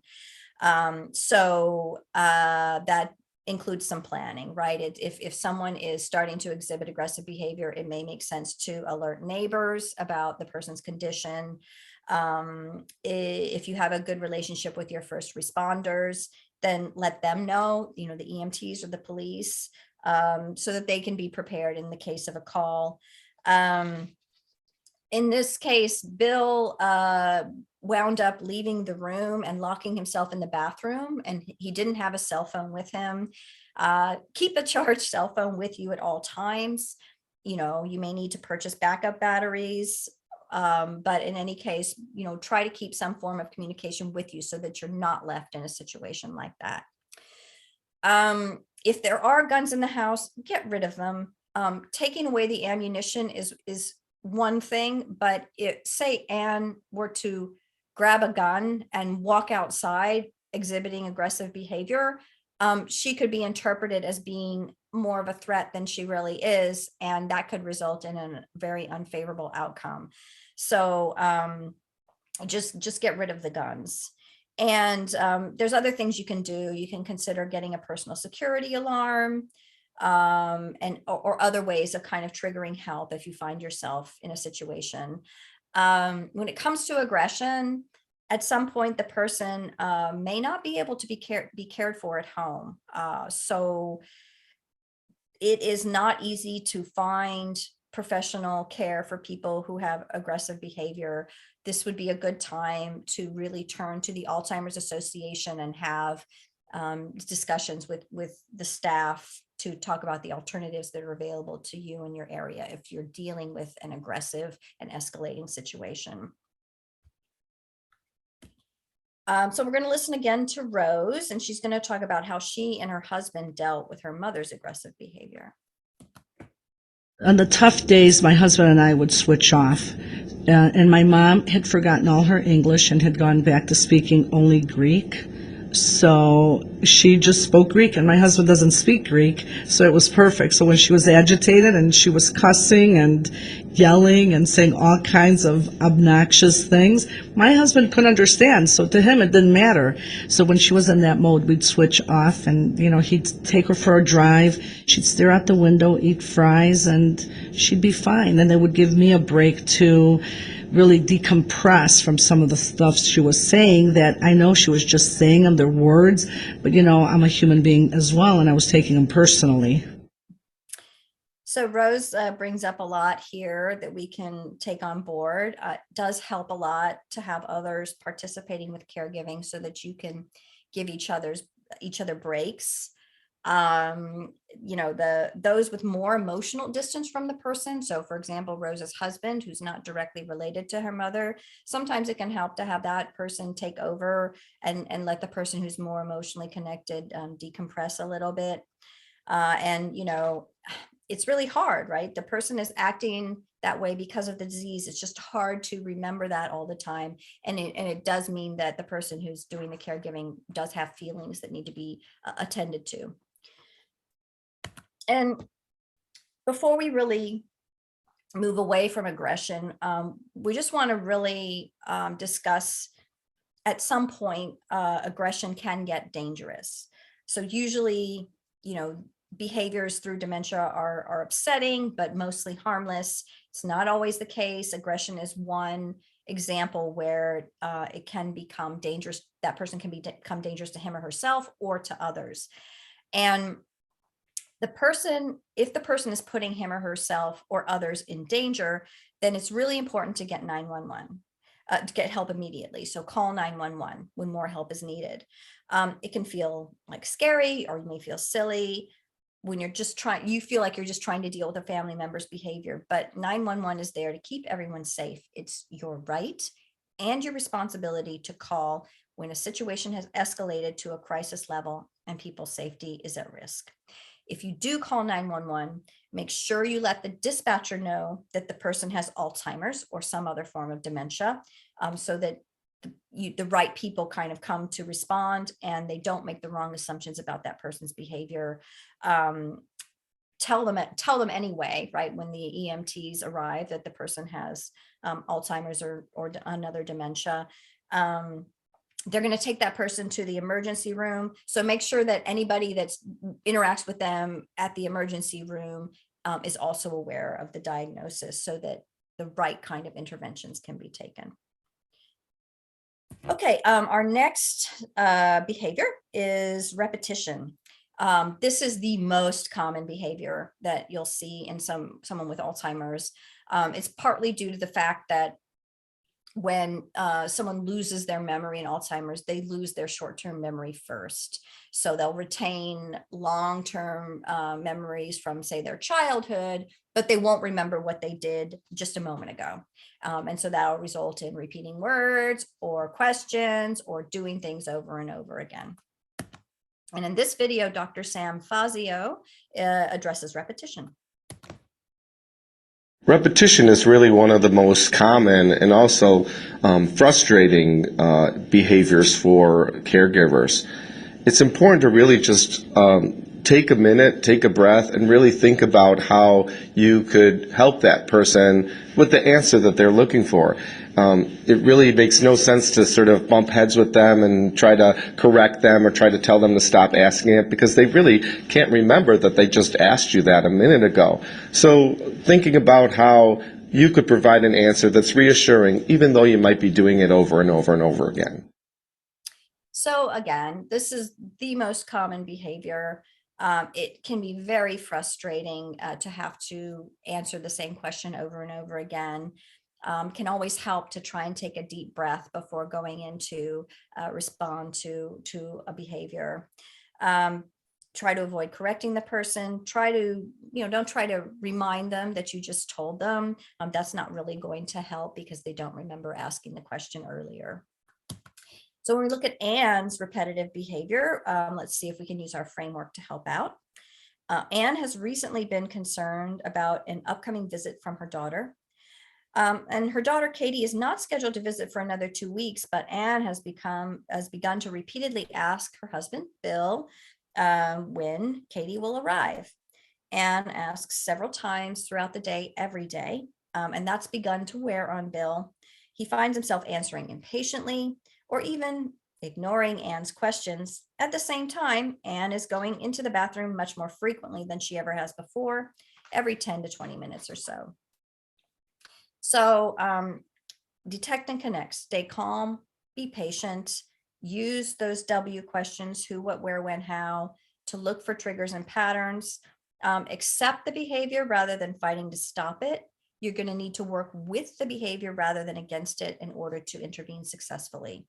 So that includes some planning, right? If someone is starting to exhibit aggressive behavior, it may make sense to alert neighbors about the person's condition. If you have a good relationship with your first responders, then let them know, the EMTs or the police, so that they can be prepared in the case of a call. In this case, Bill wound up leaving the room and locking himself in the bathroom, and he didn't have a cell phone with him. Keep a charged cell phone with you at all times. You may need to purchase backup batteries, but in any case, try to keep some form of communication with you so that you're not left in a situation like that. If there are guns in the house, get rid of them. Taking away the ammunition is one thing, but say Anne were to grab a gun and walk outside exhibiting aggressive behavior, she could be interpreted as being more of a threat than she really is, and that could result in a very unfavorable outcome. So just get rid of the guns. And there's other things you can do. You can consider getting a personal security alarm, or other ways of kind of triggering help if you find yourself in a situation. When it comes to aggression, at some point the person may not be able to be cared for at home. So it is not easy to find professional care for people who have aggressive behavior. This would be a good time to really turn to the Alzheimer's Association and have discussions with the staff to talk about the alternatives that are available to you in your area if you're dealing with an aggressive and escalating situation. So we're going to listen again to Rose, and she's going to talk about how she and her husband dealt with her mother's aggressive behavior. On the tough days, my husband and I would switch off. And my mom had forgotten all her English and had gone back to speaking only Greek. So she just spoke Greek, and my husband doesn't speak Greek, so it was perfect. So when she was agitated and she was cussing and yelling and saying all kinds of obnoxious things, my husband couldn't understand, so to him it didn't matter. So when she was in that mode, we'd switch off, and he'd take her for a drive. She'd stare out the window, eat fries, and she'd be fine. And they would give me a break to really decompress from some of the stuff she was saying that I know she was just saying them, their words, but I'm a human being as well, and I was taking them personally. So Rose brings up a lot here that we can take on board. It does help a lot to have others participating with caregiving so that you can give each other breaks. Those with more emotional distance from the person. So for example, Rose's husband, who's not directly related to her mother, sometimes it can help to have that person take over and let the person who's more emotionally connected decompress a little bit. It's really hard, right? The person is acting that way because of the disease. It's just hard to remember that all the time. And it does mean that the person who's doing the caregiving does have feelings that need to be attended to. And before we really move away from aggression, we just want to really discuss at some point, aggression can get dangerous. So usually, behaviors through dementia are upsetting, but mostly harmless. It's not always the case. Aggression is one example where it can become dangerous. That person can become dangerous to him or herself or to others. And if the person is putting him or herself or others in danger, then it's really important to get 911, to get help immediately. So call 911 when more help is needed. It can feel like scary, or you may feel silly when you feel like you're just trying to deal with a family member's behavior, but 911 is there to keep everyone safe. It's your right and your responsibility to call when a situation has escalated to a crisis level and people's safety is at risk. If you do call 911, make sure you let the dispatcher know that the person has Alzheimer's or some other form of dementia, so that the right people kind of come to respond and they don't make the wrong assumptions about that person's behavior. Tell them anyway, right, when the EMTs arrive, that the person has Alzheimer's or another dementia. They're going to take that person to the emergency room. So make sure that anybody that interacts with them at the emergency room is also aware of the diagnosis, so that the right kind of interventions can be taken. Okay, our next behavior is repetition. This is the most common behavior that you'll see in someone with Alzheimer's. It's partly due to the fact that when someone loses their memory in Alzheimer's, they lose their short-term memory first. So they'll retain long-term memories from, say, their childhood, but they won't remember what they did just a moment ago. And so that'll result in repeating words or questions or doing things over and over again. And in this video, Dr. Sam Fazio addresses repetition. Repetition is really one of the most common and also frustrating behaviors for caregivers. It's important to really just take a minute, take a breath, and really think about how you could help that person with the answer that they're looking for. It really makes no sense to sort of bump heads with them and try to correct them or try to tell them to stop asking it, because they really can't remember that they just asked you that a minute ago. So thinking about how you could provide an answer that's reassuring, even though you might be doing it over and over and over again. So again, this is the most common behavior. It can be very frustrating to have to answer the same question over and over again. Can always help to try and take a deep breath before going into respond to a behavior. Try to avoid correcting the person. Try to, don't try to remind them that you just told them. That's not really going to help because they don't remember asking the question earlier. So when we look at Anne's repetitive behavior, let's see if we can use our framework to help out. Anne has recently been concerned about an upcoming visit from her daughter. And her daughter, Katie, is not scheduled to visit for another 2 weeks, but Anne has begun to repeatedly ask her husband, Bill, when Katie will arrive. Anne asks several times throughout the day, every day, and that's begun to wear on Bill. He finds himself answering impatiently or even ignoring Anne's questions. At the same time, Anne is going into the bathroom much more frequently than she ever has before, every 10 to 20 minutes or so. So detect and connect, stay calm, be patient, use those W questions, who, what, where, when, how, to look for triggers and patterns. Accept the behavior rather than fighting to stop it. You're going to need to work with the behavior rather than against it in order to intervene successfully.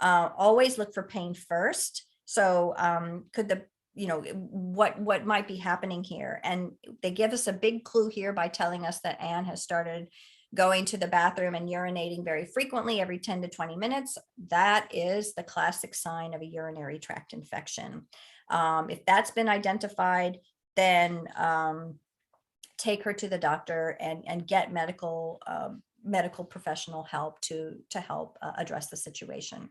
Always look for pain first. So could the, what might be happening here? And they give us a big clue here by telling us that Anne has started going to the bathroom and urinating very frequently, every 10 to 20 minutes. That is the classic sign of a urinary tract infection. If that's been identified, then take her to the doctor and get medical professional help to help address the situation.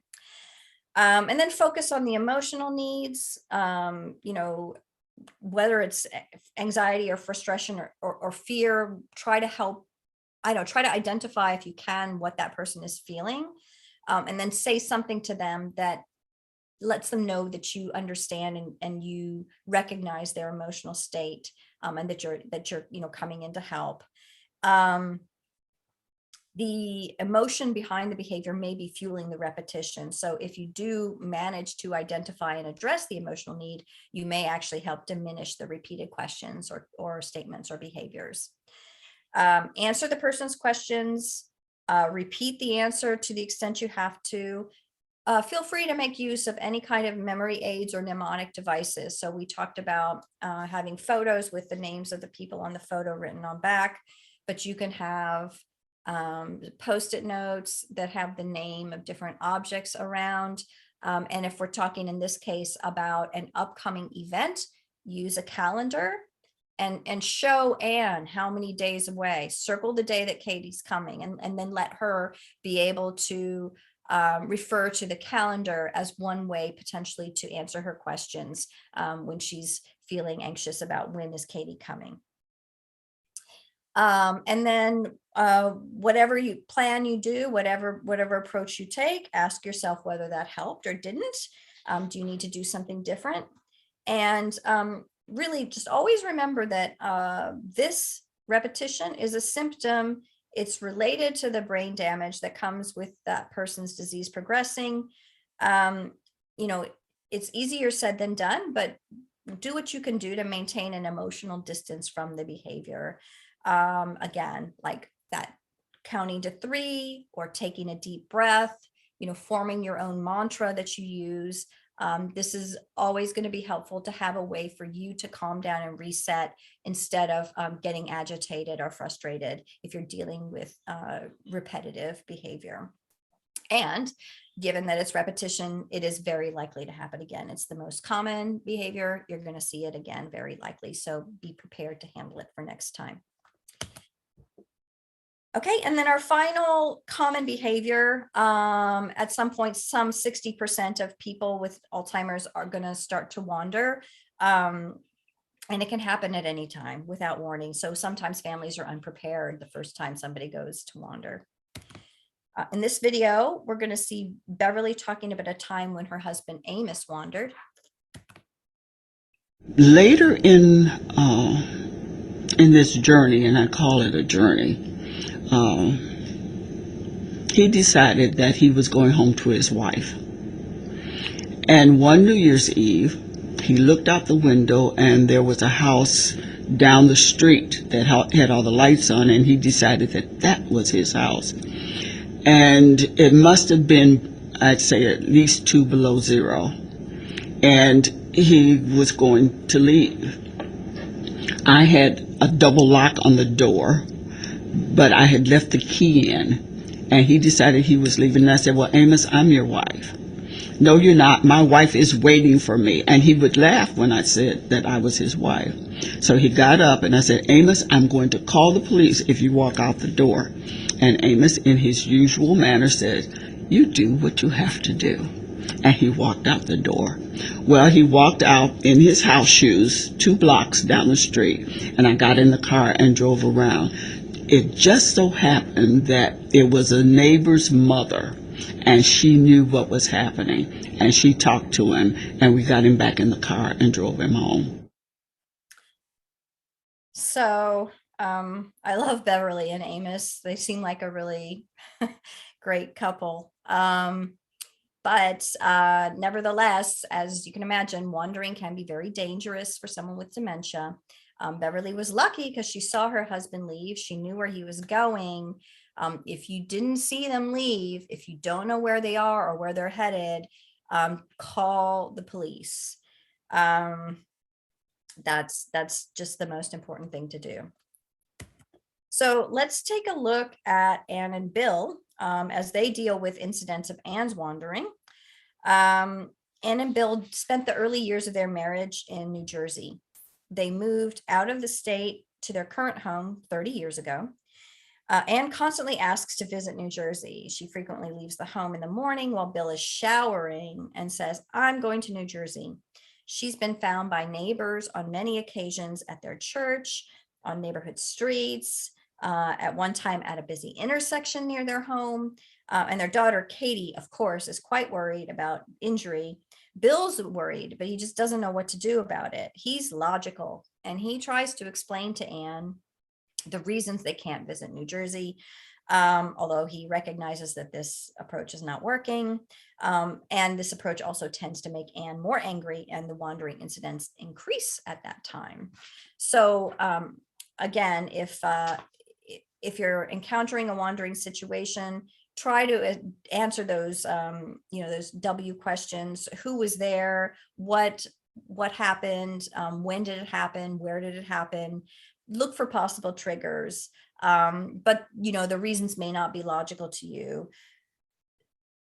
And then focus on the emotional needs, whether it's anxiety or frustration or fear. Try to help, try to identify, if you can, what that person is feeling, and then say something to them that lets them know that you understand and you recognize their emotional state, and that you're coming in to help. The emotion behind the behavior may be fueling the repetition. So if you do manage to identify and address the emotional need, you may actually help diminish the repeated questions or statements or behaviors. Answer the person's questions, repeat the answer to the extent you have to. Feel free to make use of any kind of memory aids or mnemonic devices. So we talked about having photos with the names of the people on the photo written on back, but you can have Post-it notes that have the name of different objects around. And if we're talking in this case about an upcoming event, use a calendar and show Anne how many days away. Circle the day that Katie's coming, and then let her be able to refer to the calendar as one way potentially to answer her questions when she's feeling anxious about when is Katie coming. And then whatever you plan you do, whatever approach you take, ask yourself whether that helped or didn't. Do you need to do something different? And really just always remember that this repetition is a symptom. It's related to the brain damage that comes with that person's disease progressing. It's easier said than done, but do what you can do to maintain an emotional distance from the behavior. Again, like that counting to 3 or taking a deep breath, forming your own mantra that you use. This is always going to be helpful to have a way for you to calm down and reset instead of getting agitated or frustrated if you're dealing with repetitive behavior. And given that it's repetition, it is very likely to happen again. It's the most common behavior. You're going to see it again, very likely. So be prepared to handle it for next time. Okay, and then our final common behavior, at some point, some 60% of people with Alzheimer's are going to start to wander. And it can happen at any time without warning. So sometimes families are unprepared the first time somebody goes to wander. In this video, we're going to see Beverly talking about a time when her husband Amos wandered. Later in this journey, and I call it a journey, he decided that he was going home to his wife. And one New Year's Eve, he looked out the window and there was a house down the street that had all the lights on, and he decided that that was his house. And it must have been, I'd say, at least 2 below zero. And he was going to leave. I had a double lock on the door, but I had left the key in, and he decided he was leaving. And I said, well, Amos, I'm your wife. No, you're not. My wife is waiting for me. And he would laugh when I said that I was his wife. So he got up and I said, Amos, I'm going to call the police if you walk out the door. And Amos, in his usual manner, said, you do what you have to do. And he walked out the door. Well, he walked out in his house shoes 2 blocks down the street, and I got in the car and drove around. It just so happened that it was a neighbor's mother, and she knew what was happening, and she talked to him, and we got him back in the car and drove him home. So I love Beverly and Amos. They seem like a really great couple. But nevertheless, as you can imagine, wandering can be very dangerous for someone with dementia. Beverly was lucky because she saw her husband leave. She knew where he was going. If you didn't see them leave, if you don't know where they are or where they're headed, call the police. That's just the most important thing to do. So let's take a look at Anne and Bill as they deal with incidents of Anne's wandering. Anne and Bill spent the early years of their marriage in New Jersey. They moved out of the state to their current home 30 years ago. Anne constantly asks to visit New Jersey. She frequently leaves the home in the morning while Bill is showering and says, I'm going to New Jersey. She's been found by neighbors on many occasions at their church, on neighborhood streets, at one time at a busy intersection near their home. And their daughter, Katie, of course, is quite worried about injury. Bill's worried, but he just doesn't know what to do about it. He's logical, and he tries to explain to Anne the reasons they can't visit New Jersey, although he recognizes that this approach is not working. And this approach also tends to make Anne more angry, and the wandering incidents increase at that time. So again, if you're encountering a wandering situation, try to answer those, those W questions. Who was there? What happened? When did it happen? Where did it happen? Look for possible triggers. But, the reasons may not be logical to you.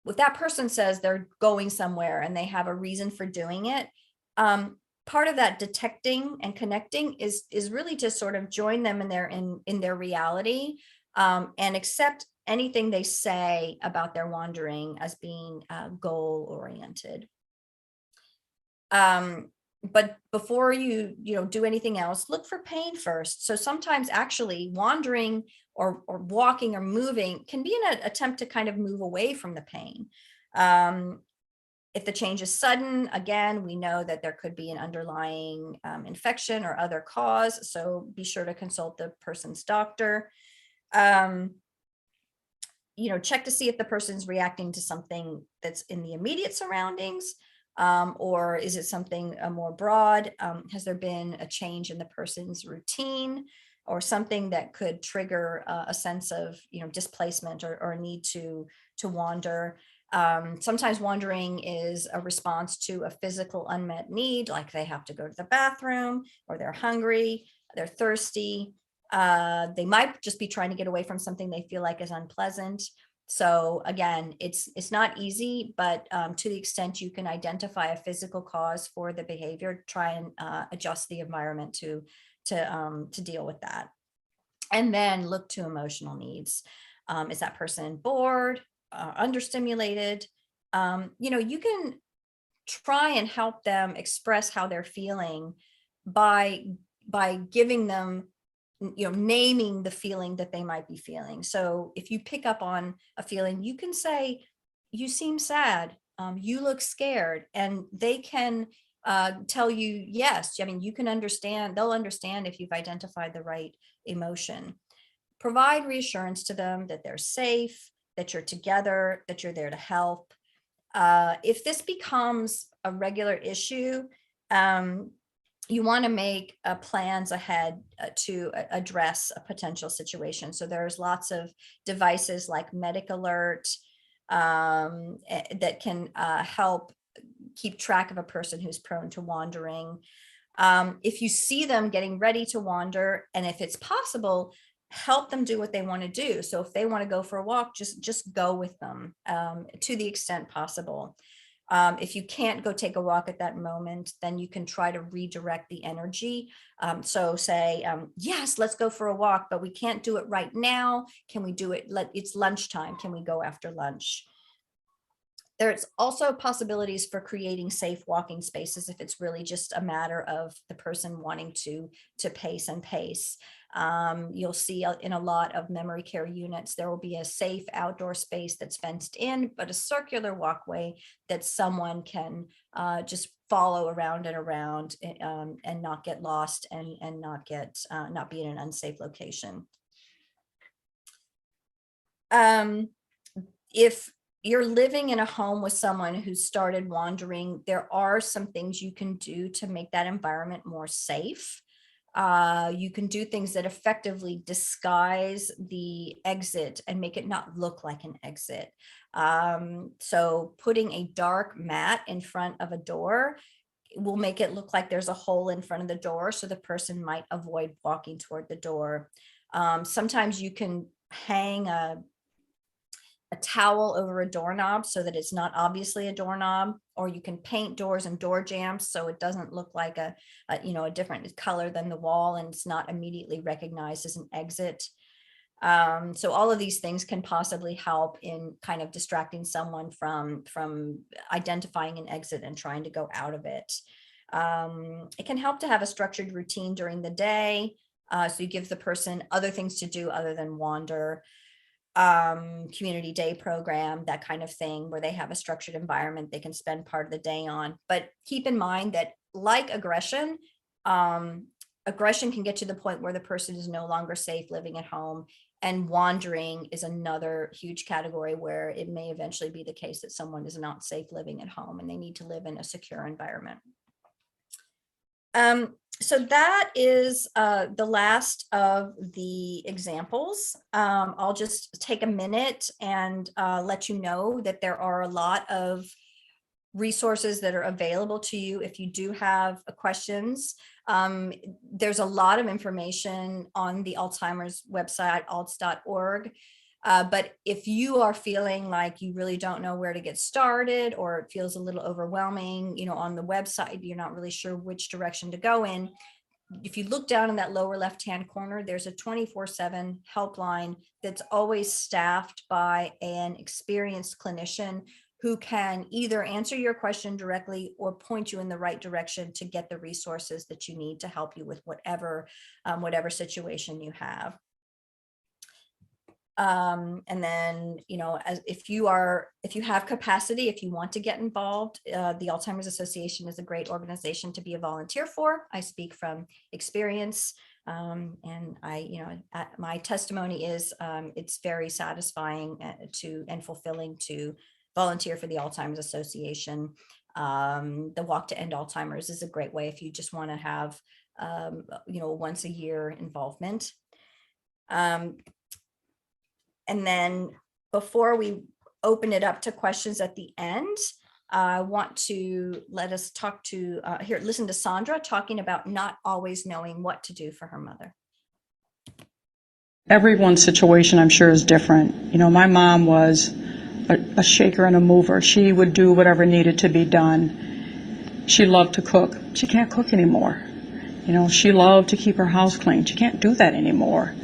If that person says they're going somewhere and they have a reason for doing it, part of that detecting and connecting is really to sort of join them in their reality, and accept anything they say about their wandering as being goal oriented. But before you do anything else, look for pain first. So sometimes actually wandering or walking or moving can be an attempt to kind of move away from the pain. If the change is sudden, again, we know that there could be an underlying infection or other cause. So be sure to consult the person's doctor. Check to see if the person's reacting to something that's in the immediate surroundings, or is it something more broad? Has there been a change in the person's routine or something that could trigger a sense of, displacement or a need to wander? Sometimes wandering is a response to a physical unmet need, like they have to go to the bathroom, or they're hungry, they're thirsty. They might just be trying to get away from something they feel like is unpleasant. So again, it's not easy, but to the extent you can identify a physical cause for the behavior, try and adjust the environment to deal with that. And then look to emotional needs. Is that person bored, understimulated? You can try and help them express how they're feeling by giving them, naming the feeling that they might be feeling. So if you pick up on a feeling, you can say, you seem sad, you look scared, and they can tell you, yes, I mean, you can understand, they'll understand if you've identified the right emotion. Provide reassurance to them that they're safe, that you're together, that you're there to help. If this becomes a regular issue, you want to make plans ahead to address a potential situation. So there's lots of devices like Medic Alert that can help keep track of a person who's prone to wandering. If you see them getting ready to wander, and if it's possible, help them do what they want to do. So if they want to go for a walk, just go with them to the extent possible. If you can't go take a walk at that moment, then you can try to redirect the energy. So say, yes, let's go for a walk, but we can't do it right now. Can we do it? It's lunchtime. Can we go after lunch? There's also possibilities for creating safe walking spaces if it's really just a matter of the person wanting to pace and pace. You'll see in a lot of memory care units, there will be a safe outdoor space that's fenced in, but a circular walkway that someone can just follow around and around and not get lost and not be in an unsafe location. If you're living in a home with someone who started wandering, there are some things you can do to make that environment more safe. You can do things that effectively disguise the exit and make it not look like an exit. So putting a dark mat in front of a door will make it look like there's a hole in front of the door, so the person might avoid walking toward the door. Sometimes you can hang a towel over a doorknob so that it's not obviously a doorknob, or you can paint doors and door jambs so it doesn't look like a different color than the wall and it's not immediately recognized as an exit. So all of these things can possibly help in kind of distracting someone from identifying an exit and trying to go out of it. It can help to have a structured routine during the day, so you give the person other things to do other than wander. Community day program, that kind of thing, where they have a structured environment they can spend part of the day on. But keep in mind that, like aggression, aggression can get to the point where the person is no longer safe living at home, and wandering is another huge category where it may eventually be the case that someone is not safe living at home and they need to live in a secure environment. So that is the last of the examples. I'll just take a minute and let you know that there are a lot of resources that are available to you if you do have questions. There's a lot of information on the Alzheimer's website, alz.org. But if you are feeling like you really don't know where to get started, or it feels a little overwhelming, on the website, you're not really sure which direction to go in. If you look down in that lower left-hand corner, there's a 24/7 helpline that's always staffed by an experienced clinician who can either answer your question directly or point you in the right direction to get the resources that you need to help you with whatever situation you have. And then, if you have capacity, if you want to get involved, the Alzheimer's Association is a great organization to be a volunteer for. I speak from experience, and my testimony is it's very satisfying and fulfilling to volunteer for the Alzheimer's Association. The Walk to End Alzheimer's is a great way if you just want to have once a year involvement. And then before we open it up to questions at the end, I want to listen to Sandra talking about not always knowing what to do for her mother. Everyone's situation, I'm sure, is different. My mom was a shaker and a mover. She would do whatever needed to be done. She loved to cook. She can't cook anymore. She loved to keep her house clean. She can't do that anymore.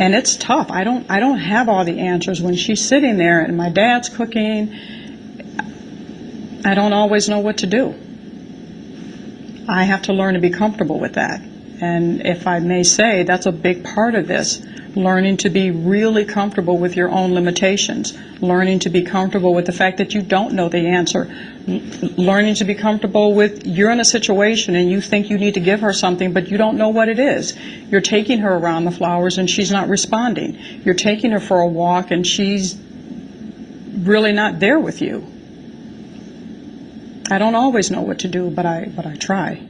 And it's tough. I don't have all the answers when she's sitting there and my dad's cooking. I don't always know what to do. I have to learn to be comfortable with that. And if I may say, that's a big part of this, learning to be really comfortable with your own limitations, learning to be comfortable with the fact that you don't know the answer, learning to be comfortable with you're in a situation and you think you need to give her something, but you don't know what it is. You're taking her around the flowers and she's not responding. You're taking her for a walk and she's really not there with you. I don't always know what to do, but I try.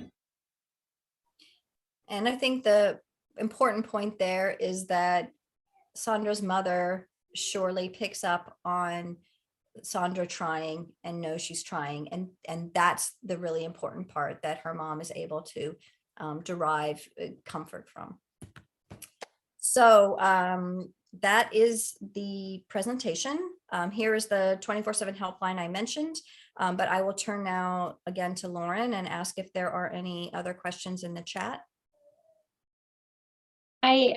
And I think the important point there is that Sandra's mother surely picks up on Sandra trying and knows she's trying. And that's the really important part that her mom is able to derive comfort from. So that is the presentation. Here is the 24/7 helpline I mentioned, but I will turn now again to Lauren and ask if there are any other questions in the chat. I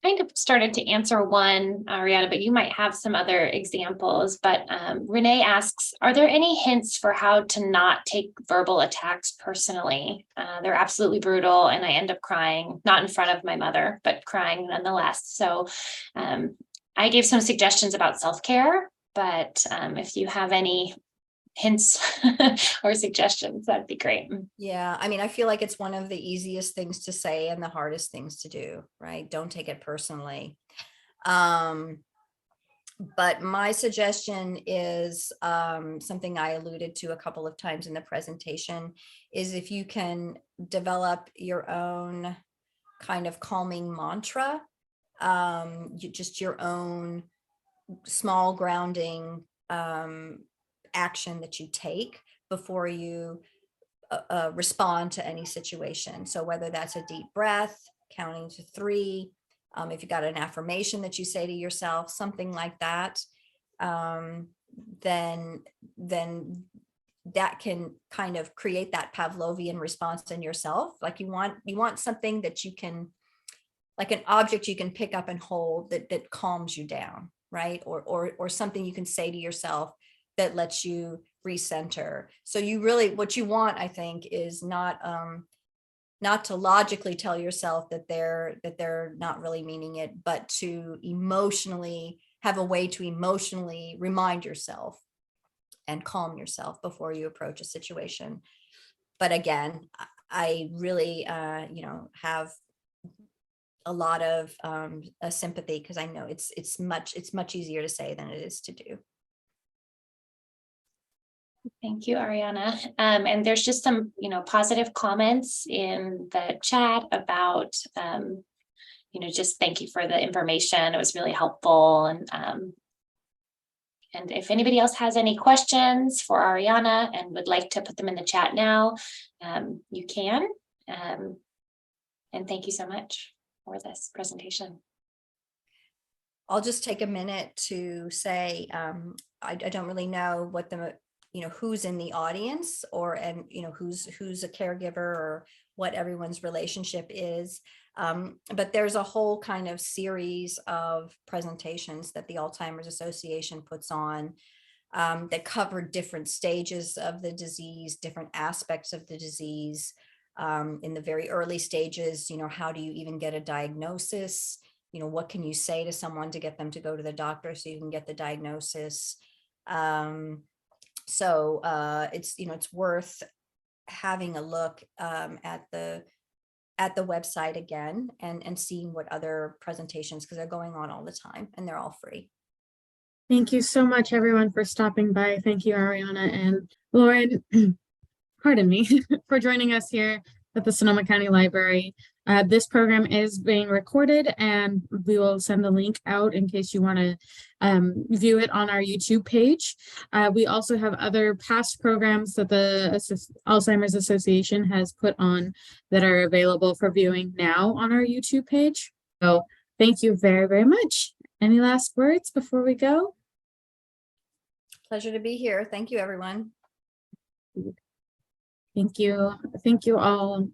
kind of started to answer one, Ariana, but you might have some other examples. But Renee asks, are there any hints for how to not take verbal attacks personally? They're absolutely brutal and I end up crying, not in front of my mother, but crying nonetheless. So I gave some suggestions about self-care, but if you have any hints or suggestions, that'd be great. Yeah, I mean, I feel like it's one of the easiest things to say and the hardest things to do, right? Don't take it personally. But my suggestion is something I alluded to a couple of times in the presentation, is if you can develop your own kind of calming mantra, just your own small grounding action that you take before you respond to any situation. So whether that's a deep breath, counting to 3, if you got an affirmation that you say to yourself, something like that, then that can kind of create that Pavlovian response in yourself. Like you want something that you can, like an object you can pick up and hold that calms you down, right? Or something you can say to yourself that lets you recenter. So you really, what you want, I think, is not to logically tell yourself that they're not really meaning it, but to emotionally have a way to emotionally remind yourself and calm yourself before you approach a situation. But again, I really, have a lot of sympathy, because I know it's much easier to say than it is to do. Thank you, Ariana. And there's just some, positive comments in the chat about, just thank you for the information. It was really helpful. And if anybody else has any questions for Ariana and would like to put them in the chat now, you can. And thank you so much for this presentation. I'll just take a minute to say, I don't really know what the, who's in the audience who's a caregiver or what everyone's relationship is. But there's a whole kind of series of presentations that the Alzheimer's Association puts on that cover different stages of the disease, different aspects of the disease. In the very early stages, how do you even get a diagnosis? What can you say to someone to get them to go to the doctor so you can get the diagnosis? So it's worth having a look at the website again and seeing what other presentations, because they're going on all the time and they're all free. Thank you so much, everyone, for stopping by. Thank you, Ariana and Lauren, pardon me, for joining us here at the Sonoma County Library. This program is being recorded and we will send the link out in case you want to view it on our YouTube page. We also have other past programs that the Alzheimer's Association has put on that are available for viewing now on our YouTube page. So thank you very, very much. Any last words before we go? Pleasure to be here. Thank you, everyone. Thank you. Thank you all.